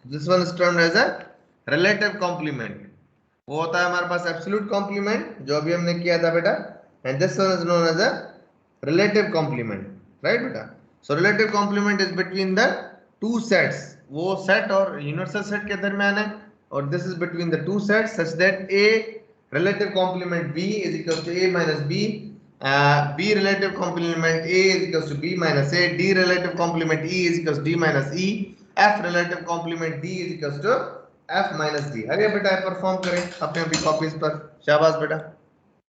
This one is termed as a relative complement. वो होता है हमारे पास absolute complement जो अभी हमने किया था बेटा, and this one is known as a relative complement. Right बेटा? So relative complement is between the two sets. वो सेट और यूनिवर्सल सेट के दरमियान है, और this is between the two sets such that A relative complement B is equal to A minus B, B relative complement A is equal to B minus A, D relative complement E is equal to D minus E, F relative complement D is equal to F minus D. अरे बेटा perform करें अपने अपनी copies पर. शाबाश बेटा,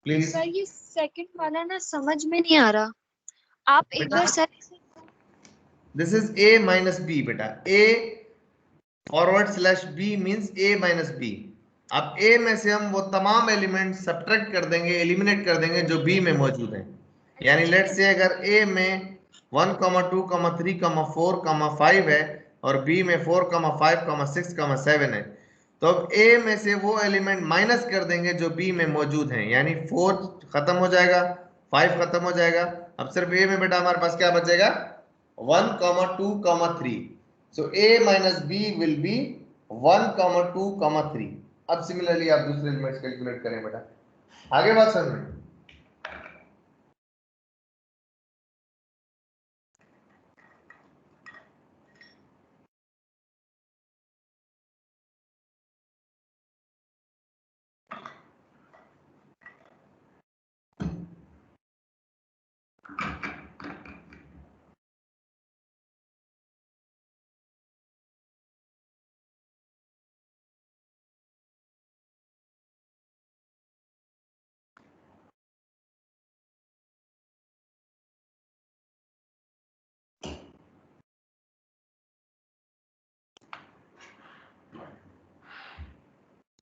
please. Sir ये second वाला ना समझ में नहीं आ रहा, आप एक बेटा, बार sir this is A minus B बेटा. A forward slash B means A minus B. अब A में से हम वो तमाम एलिमेंट सब्ट्रैक्ट कर देंगे, एलिमिनेट कर देंगे जो B में मौजूद हैं. यानी लेट्स से अगर A में 1, 2, 3, 4, 5 है और B में 4, 5, 6, 7 है, तो अब A में से वो एलिमेंट माइनस कर देंगे जो B में मौजूद हैं. यानी 4 खत्म हो जाएगा, 5 खत्म हो जाएगा. अब सिर्फ A में बेटा हमारे पास क्या बचेगा? 1, 2, 3. So A minus B will be 1, 2, 3. अब सिमिलरली आप दूसरे एलिमेंट्स कैलकुलेट करें बेटा. आगे बात समझ में?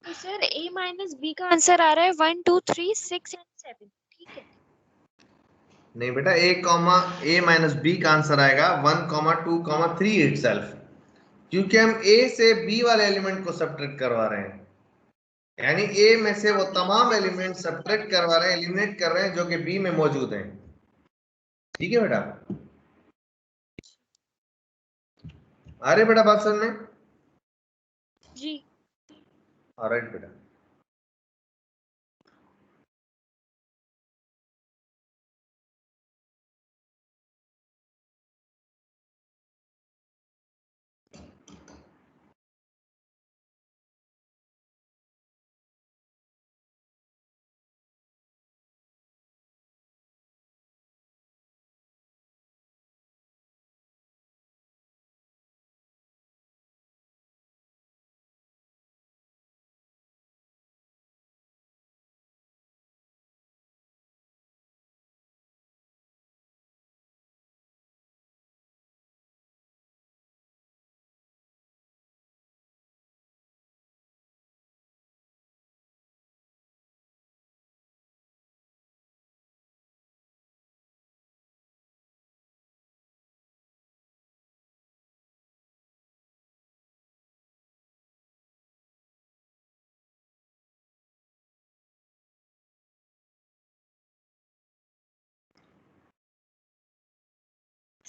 तो सर A माइनस बी का आंसर आ रहा है 1, 2, 3, 6 एंड 7. ठीक है. नहीं बेटा, A माइनस B का आंसर आएगा 1, 2, 3 इटसेल्फ, क्योंकि हम A से B वाले एलिमेंट को सब्ट्रैक्ट करवा रहे हैं. यानी A में से वो तमाम एलिमेंट सब्ट्रैक्ट करवा रहे हैं, एलिमिनेट कर रहे हैं जो कि B में मौजूद हैं. ठीक है बेटा? अरे बेटा बात सुन में? जी. ऑलराइट बेटा.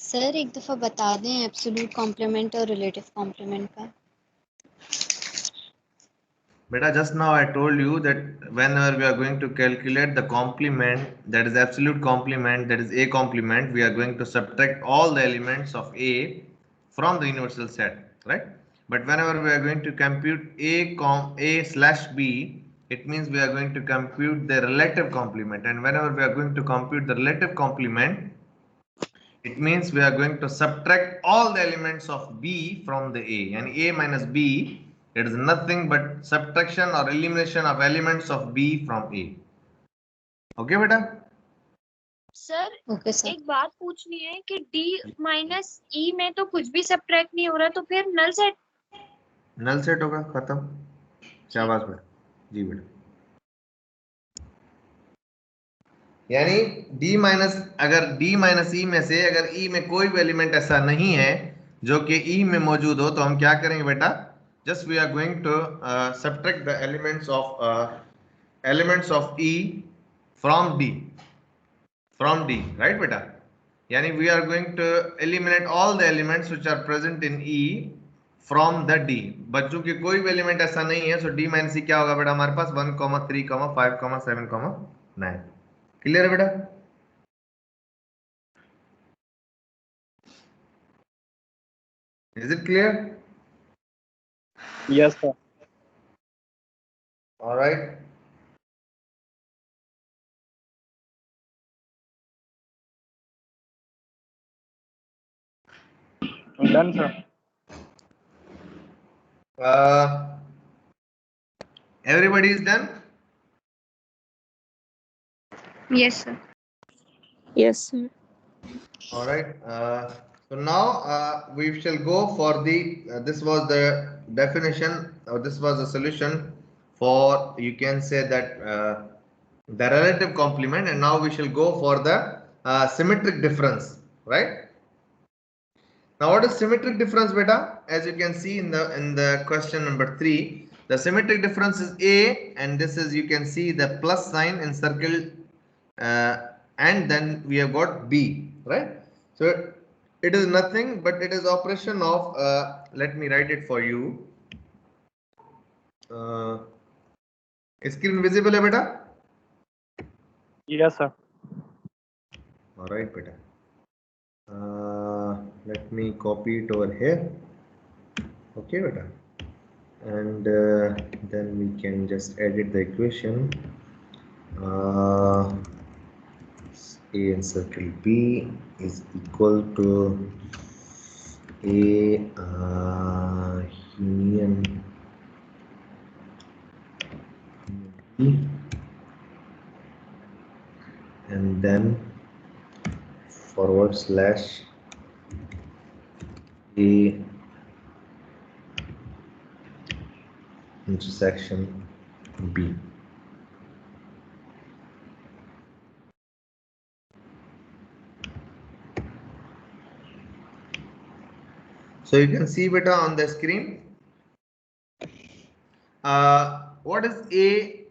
सर एक दफा बता दें एब्सोल्यूट कॉम्प्लीमेंट और रिलेटिव कॉम्प्लीमेंट का। Beta, just now I told you that whenever we are going to calculate the complement, that is absolute complement, that is A complement, we are going to subtract all the elements of A from the universal set, right? But whenever we are going to compute A slash B, it means we are going to compute the relative complement, and whenever we are going to compute the relative complement, it means we are going to subtract all the elements of B from the A, and A minus B, it is nothing but subtraction or elimination of elements of B from A. Okay beta? Sir okay sir. एक बात पूछनी है कि D minus E में तो कुछ भी subtract नहीं हो रहा, तो फिर नल सेट। नल सेट होगा, खत्म। शाबाश बेटा, जी बेटा। यानी D माइनस, अगर D माइनस E में से अगर E में कोई भी एलिमेंट ऐसा नहीं है जो कि E में मौजूद हो, तो हम क्या करेंगे बेटा? Just we are going to subtract the elements of E from D, right beta? Yani we are going to eliminate all the elements which are present in E from the D, but चूंकि कोई भी element ऐसा नहीं है, so D minus E क्या होगा बेटा हमारे पास? 1, 3, 5, 7, 9। क्लियर है बेटा? Is it clear? Yes, sir. All right. Done, sir. Everybody is done? Yes sir. Yes, sir. All right. So now we shall go for the this was the definition, or this was the solution for, you can say that, the relative complement, and now we shall go for the symmetric difference, right? Now what is symmetric difference beta? As you can see in the question number 3, the symmetric difference is A, and this is, you can see the plus sign encircled, and then we have got B, right? So it is nothing but it is operation of, let me write it for you. Screen visible hai beta? Yes, sir. All right beta. Let me copy it over here. Okay beta, and then we can just edit the equation. A encircle B is equal to A union B, and then forward slash A intersection B. So you can see beta on the screen. What is A?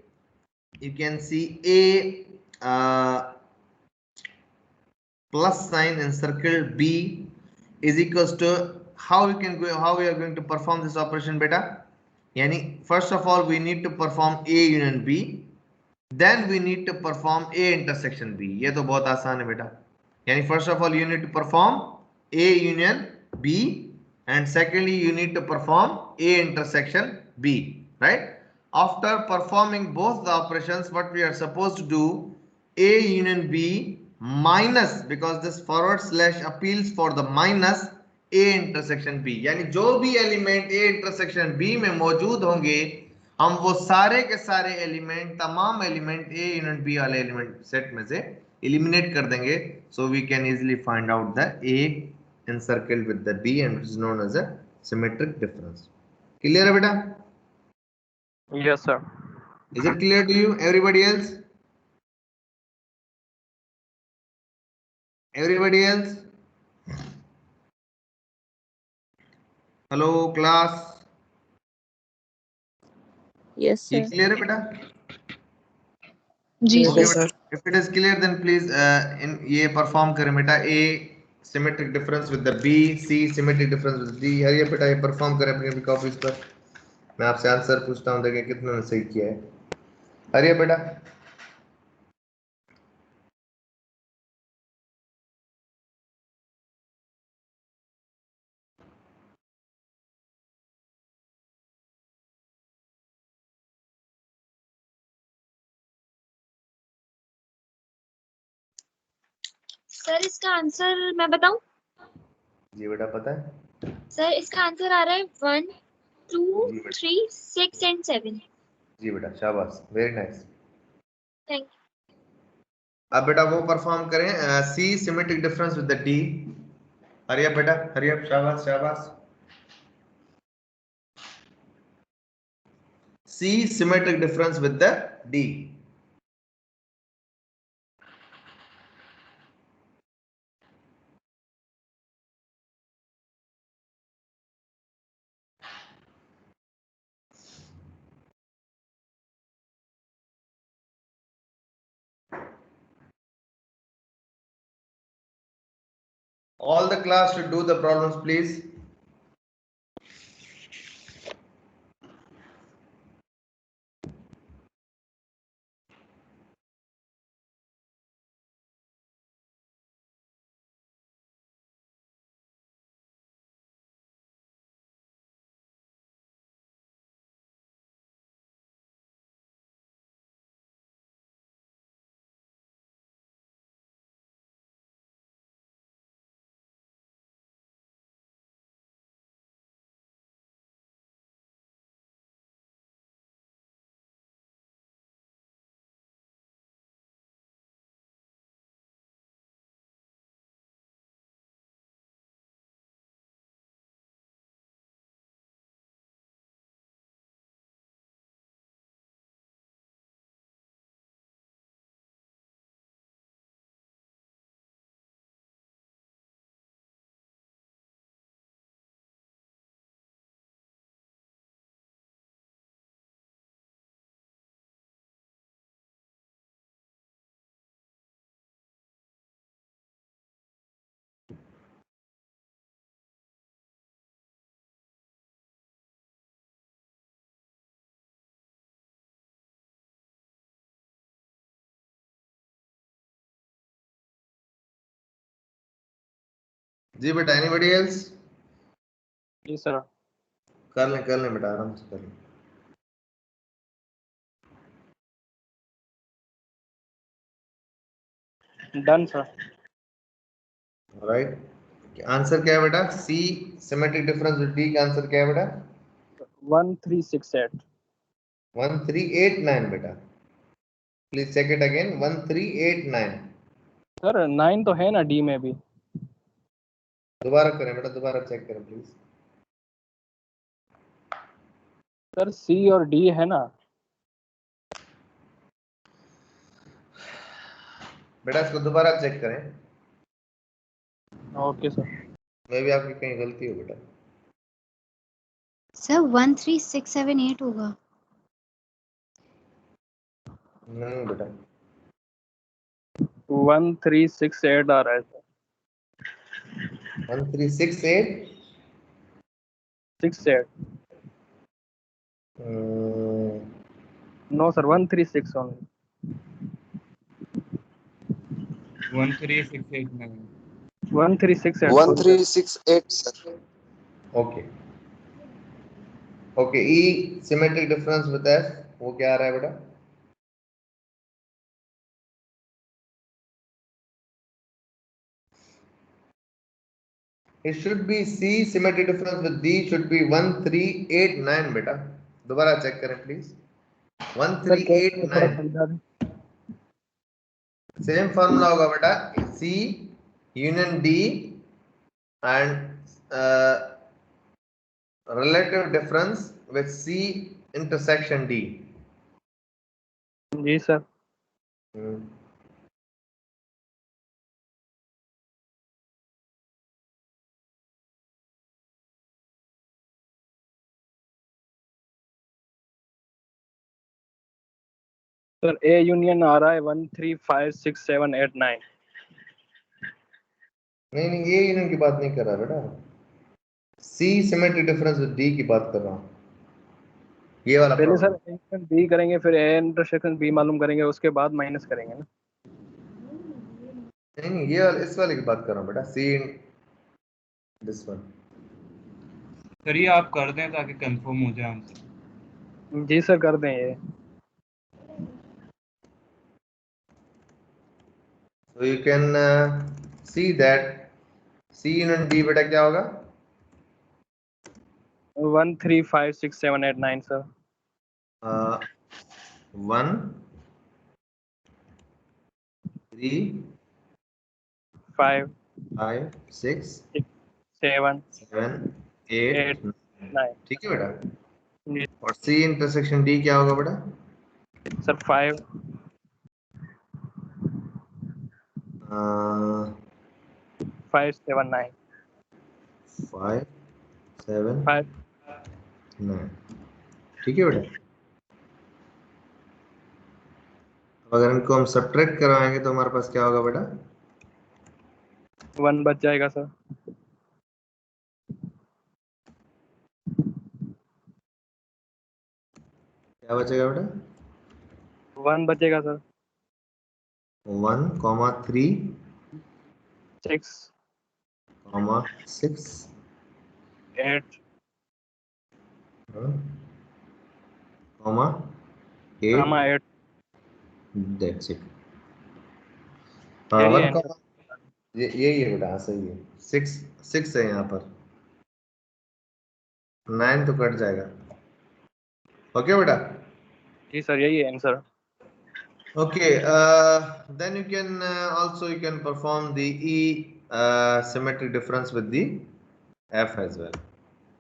You can see A plus sign encircle B is equals to, how we are going to perform this operation beta? Yani first of all we need to perform A union B, then we need to perform A intersection B. ये तो बहुत आसान है बेटा। यानी first of all you need to perform A union B, and secondly you need to perform A intersection B, right? After performing both the operations, what we are supposed to do, A union B minus, because this forward slash appeals for the minus A intersection B, यानी जो भी element A intersection B में मौजूद होंगे, हम वो सारे के सारे एलिमेंट, तमाम एलिमेंट A यूनिट B वाले एलिमेंट सेट में से eliminate कर देंगे, so we can easily find out the A encircled with the B, and which is known as a symmetric difference. Clear है बेटा? Yes, sir. Is it clear to you? Everybody else? Everybody else? Hello class. Yes, ये sir. clear है बेटा? जी Okay, sir. if it is clear then please in ये perform करें बेटा। A symmetric difference with the B, C symmetric difference with D. Hariya बेटा ये perform करें अपनी अपनी कॉपीज पर। मैं आपसे आंसर पूछता हूं, देखें कितने ने सही किया है। हरिया बेटा सर इसका आंसर मैं बताऊं? जी बेटा पता है। सर इसका आंसर आ रहा है 1 2 जी बेटा 3 6 एंड 7। जी बेटा शाबाश, वेरी नाइस। थैंक अब बेटा वो परफॉर्म करें, C symmetric difference with the D. Hariya बेटा हरिया, शाबाश शाबाश। C symmetric difference with the D. All the class should do the problems, please. जी बेटा एनीबॉडी एल्स? जी सर। कर लें बेटा, आराम से कर लें। Done sir. राइट, आंसर क्या है बेटा? C symmetric difference with D का आंसर क्या है बेटा? 1368। 1389 बेटा। Please check it again, 1389। Sir 9 तो है ना डी में भी। दोबारा करें बेटा, दोबारा चेक करें प्लीज। सर सी और डी है ना। बेटा इसको दोबारा चेक करें, ओके सर। मे भी आपकी कहीं गलती हो बेटा। सर 13678 होगा। नहीं बेटा, 1368 आ रहा है sir. 1368। 68। No sir 136 only. 13689। 1368। 1368 sir. Okay okay, E symmetric difference with F, वो क्या आ रहा है बेटा? It should be C symmetric difference with D should be 1389 बेटा। दोबारा चेक करें प्लीज। सर कैसे थोड़ा 1389 समझा दें। सेम फॉर्मूला होगा बेटा, C union D and relative difference with C intersection D। जी सर। सर ए यूनियन आ रहा है 1356789। नहीं नहीं, ये यूनियन की बात नहीं कर रहा बेटा, सी सिमेट्री डिफरेंस विद डी की बात कर रहा हूँ, ये वाला पहले सर प्रॉब्लम। इंटरसेक्शन बी करेंगे, फिर ए इंटरसेक्शन बी मालूम करेंगे, उसके बाद माइनस करेंगे ना। नहीं नहीं, ये वाला, इस वाले की बात कर रहा हूँ बेटा, सी दिस वन। सर ये आप कर दें ताकि कंफर्म हो जाए आंसर। जी सर कर दें ये। So you can see that C union D बेटा क्या होगा? 1 3 5 6 7 8 9 सर। 1 3 5 5 6 6 7 7 8 8 9। 9। ठीक है बेटा। जी और C इंटरसेक्शन D क्या होगा बेटा? सर 5 5 7 9 5 7 5। 9। ठीक है बेटा। अब अगर इनको हम सब्ट्रैक्ट करवाएंगे तो हमारे पास क्या होगा बेटा? 1 बच जाएगा सर। क्या बचेगा बेटा? 1 बचेगा सर। 1 3 6 6 8 8। 8। That's it. यही है 1 आंसर। यही है बेटा, हाँ सही है। 6 है यहाँ पर, 9 तो कट जाएगा। ओके बेटा। जी सर यही है answer. Okay, then you can also you can perform the E symmetry difference with the F as well.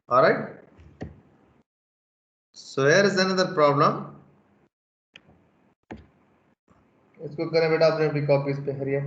All right. So here is another problem. इसको करें बेटा अपने अपनी कॉपीज पे, हरिया।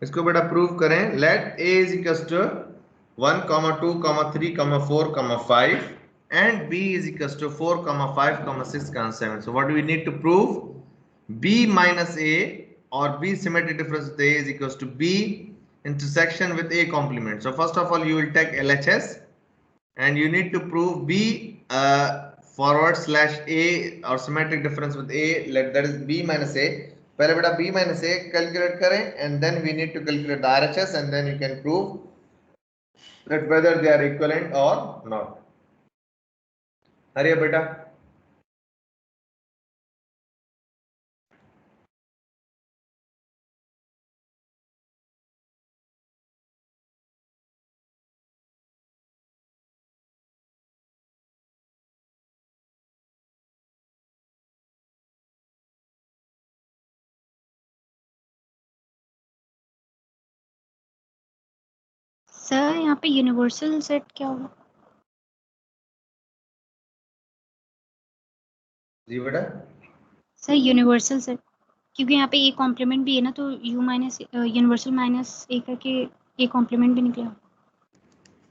इसको बेटा प्रूव करें। Let a is equals to 1, 2, 3, 4, 5 and b is equals to 4, 5, 6, 7. So what do we need to prove? b minus a or b symmetry difference with a is equals to b intersection with a complement. So first of all you will take LHS and you need to prove b forward slash a or symmetric difference with a, let that is b minus a. पहले बेटा b minus a calculate करें and then we need to calculate the RHS and then you can prove that whether they are equivalent or not. हरिया बेटा। Sir यहाँ पे universal set क्या होगा? जी बेटा। सर यूनिवर्सल सेट, क्योंकि यहाँ पे ए कॉम्प्लीमेंट भी है ना, तो यू माइनस यूनिवर्सल माइनस ए करके ए कॉम्प्लीमेंट भी निकला।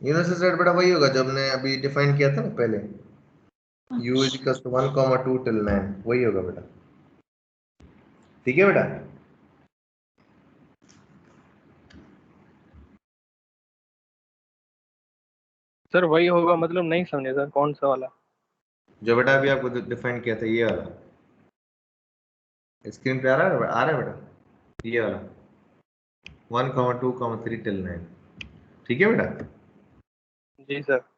यूनिवर्सल सेट बेटा वही होगा जो हमने अभी डिफाइन किया था ना पहले, u is equals to 1, 2 till 9, वही होगा बेटा। ठीक है बेटा। सर वही होगा मतलब नहीं समझे सर, कौन सा वाला? जो बेटा अभी आपको डिफाइन किया था ये वाला, स्क्रीन पे आ रहा है बेटा, ये वाला 1, 2, 3 till 9। ठीक है बेटा। जी सर।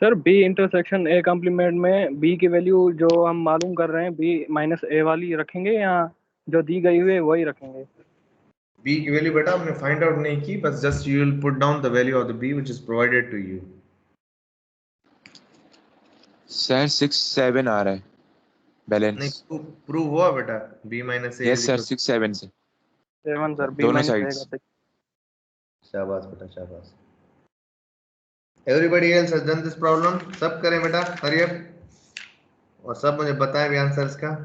सर बी इंटरसेक्शन ए कॉम्प्लीमेंट में बी की वैल्यू जो हम मालूम कर रहे हैं बी माइनस ए वाली रखेंगे या जो दी गई हुई है वही रखेंगे? बी की वैल्यू बेटा हमने फाइंड आउट नहीं की, बस just you will put down the value of the B which is provided to you. Sir 6 7 आ रहा है नहीं बैलेंस। प्रूव हुआ बेटा b minus A yes sir 6 7 से 7 सर बी दोनों माइनस ए साइड्स। का 6। शाबाश बेटा शाबाश। Everybody else has done this problem? सब करें बेटा, हरी अप, और सब मुझे बताएं भी आंसर इसका।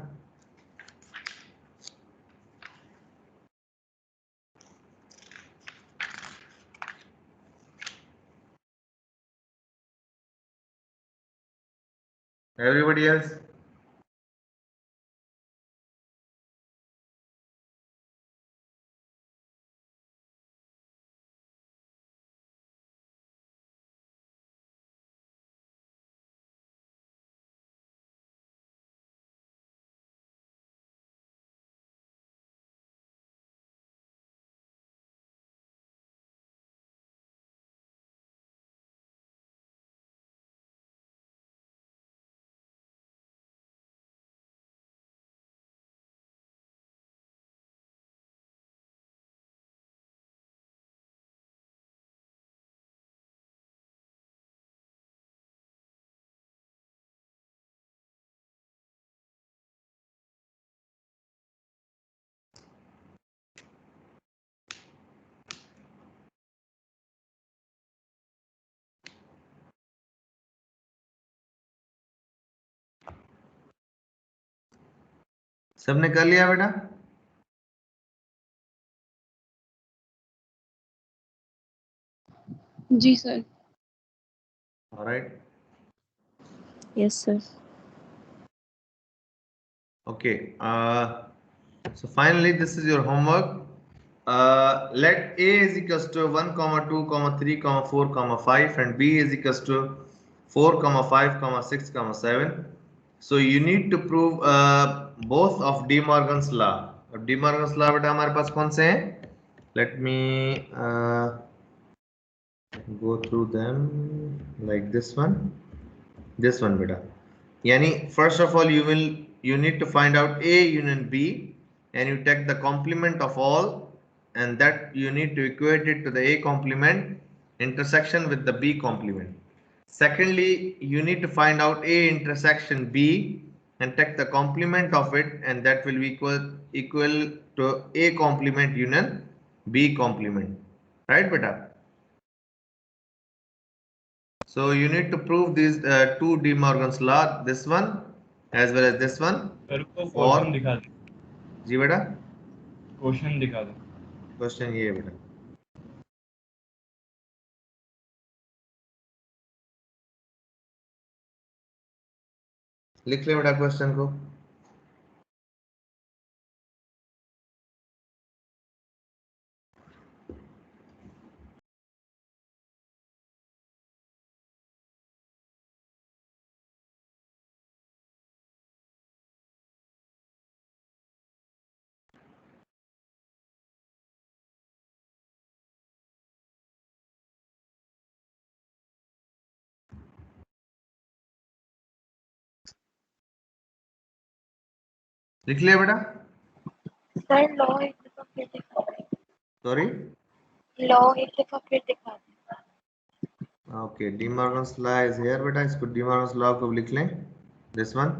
Everybody else? सबने कर लिया बेटा? जी सर। Alright, yes sir. okay, so finally this is your homework. Let a is equals to 1 comma 2 comma 3 comma 4 comma 5 and b is equals to 4 comma 5 comma 6 comma 7. So you need to prove both of De Morgan's law. अब De Morgan's law बेटा हमारे पास कौन से हैं? Let me go through them like this one बेटा। Yani first of all you need to find out A union B and you take the complement of all and that you need to equate it to the A complement intersection with the B complement. Secondly, you need to find out A intersection B and take the complement of it and that will be equal to A complement union B complement. Right beta? So you need to prove these two De Morgan's law, this one as well as this one. Sir को question दिखा दे। जी बेटा, question दिखा दे। Question ये है बेटा, लिख ले बेटा क्वेश्चन को। लिख लिया बेटा? सर लॉ एक दफा फिर दिखा दें। सॉरी, लॉ एक दफा फिर दिखा दें। Okay, De Morgan's law is here बेटा, इसको De Morgan's law को लिख लें, दिस वन।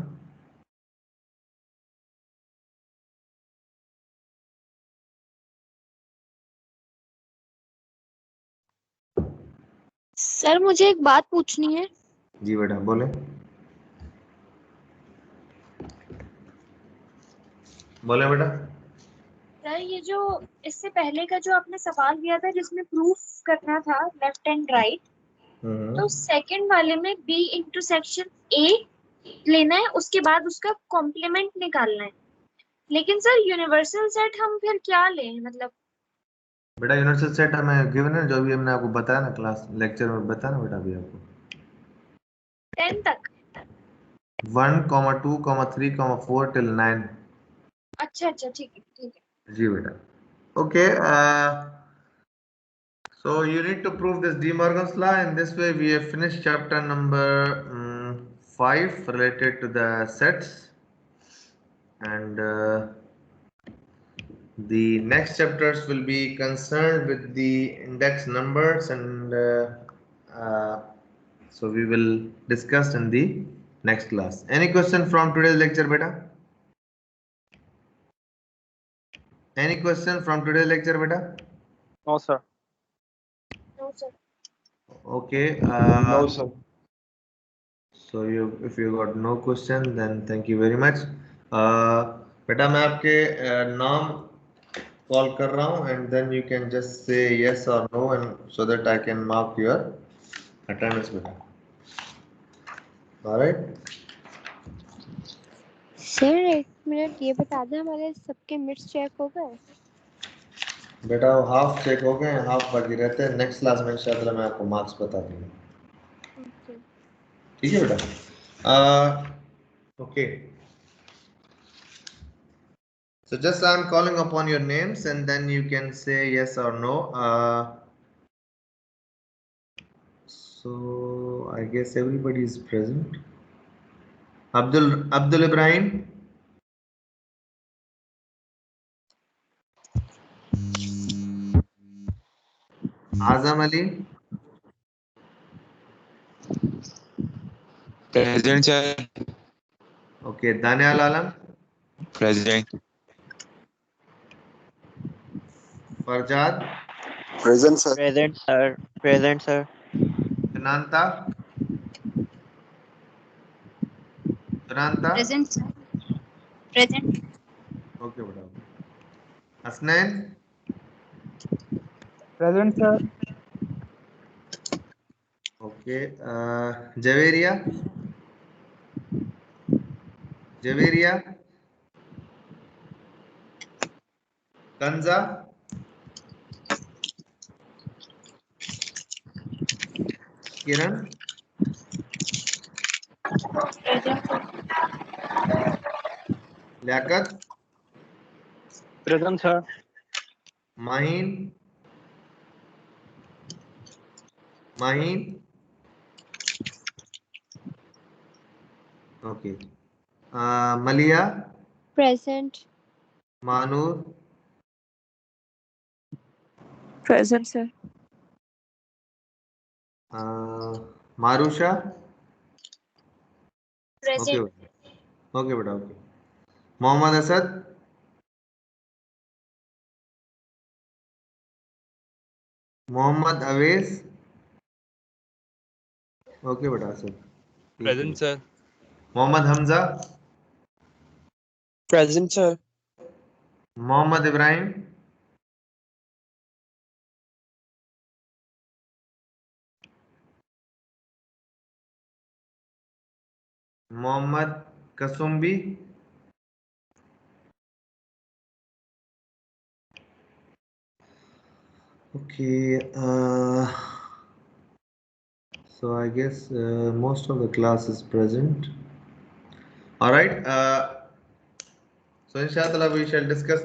सर मुझे एक बात पूछनी है। जी बेटा बोले, बोले बेटा। सर ये जो इससे पहले का जो आपने सवाल दिया था जिसमें प्रूफ करना था लेफ्ट एंड राइट, तो सेकंड वाले में बी इंटरसेक्शन ए लेना है, उसके बाद उसका कॉम्प्लीमेंट निकालना है। लेकिन सर यूनिवर्सल सेट हम फिर क्या लें, मतलब बेटा यूनिवर्सल सेट हमें गिवन है, जो भी हमने आपको बताया ना क्लास लेक्चर में बताया ना बेटा अभी आपको 10 तक। 1, 2, 3, 4 till 9। अच्छा ठीक है। जी बेटा, okay. So you need to prove this De Morgan's law. In this way, we have finished chapter number 5 related to the sets, and the next chapters will be concerned with the index numbers, and so we will discuss in the next class. Any question from today's lecture, beta? Any question from today's lecture, beta? No, sir. No, sir. Okay. No, sir. So if you got no question, then thank you very much. बेटा मैं आपके नाम call कर रहा हूँ, and then you can just say yes or no, and so that I can mark your attendance, बेटा. All right. Sir एक minute ये बता दें हमारे सबके मिड्स चेक हो गए? बेटा वो हाफ चेक हो गए, हाफ बाकी रहते हैं. नेक्स्ट क्लास में इंशाल्लाह मैं आपको मार्क्स बता दूंगा. ओके. ठीक है बेटा. Okay. So just I'm calling upon your names, and then you can say yes or no. So I guess everybody is present. Abdul Ibrahim. Azam Ali. Present, sir. Okay. Daniel Alam. Present. Farjad. Present, sir. Present, sir. Present, sir. Sunanta. Sunanta. Present, sir. Present. Okay, बेटा. Hasnain. Present, sir. Okay. Javeria. Javeria. Kanza. Kiran. Liaquat. Present, sir. Mahin. Mahin. Okay. Malia. Present. Manur. Present, sir. Marusha. Present. Okay. Okay, बेटा. Okay. Mohammad Asad. Mohammad Awais. Okay, बेटा. Asad. Present, sir. Mohammad Hamza. Present, sir. Mohammad Ibrahim. Mohammad Kasumbi. Okay. So I guess most of the class is present. All right. So inshallah we shall discuss.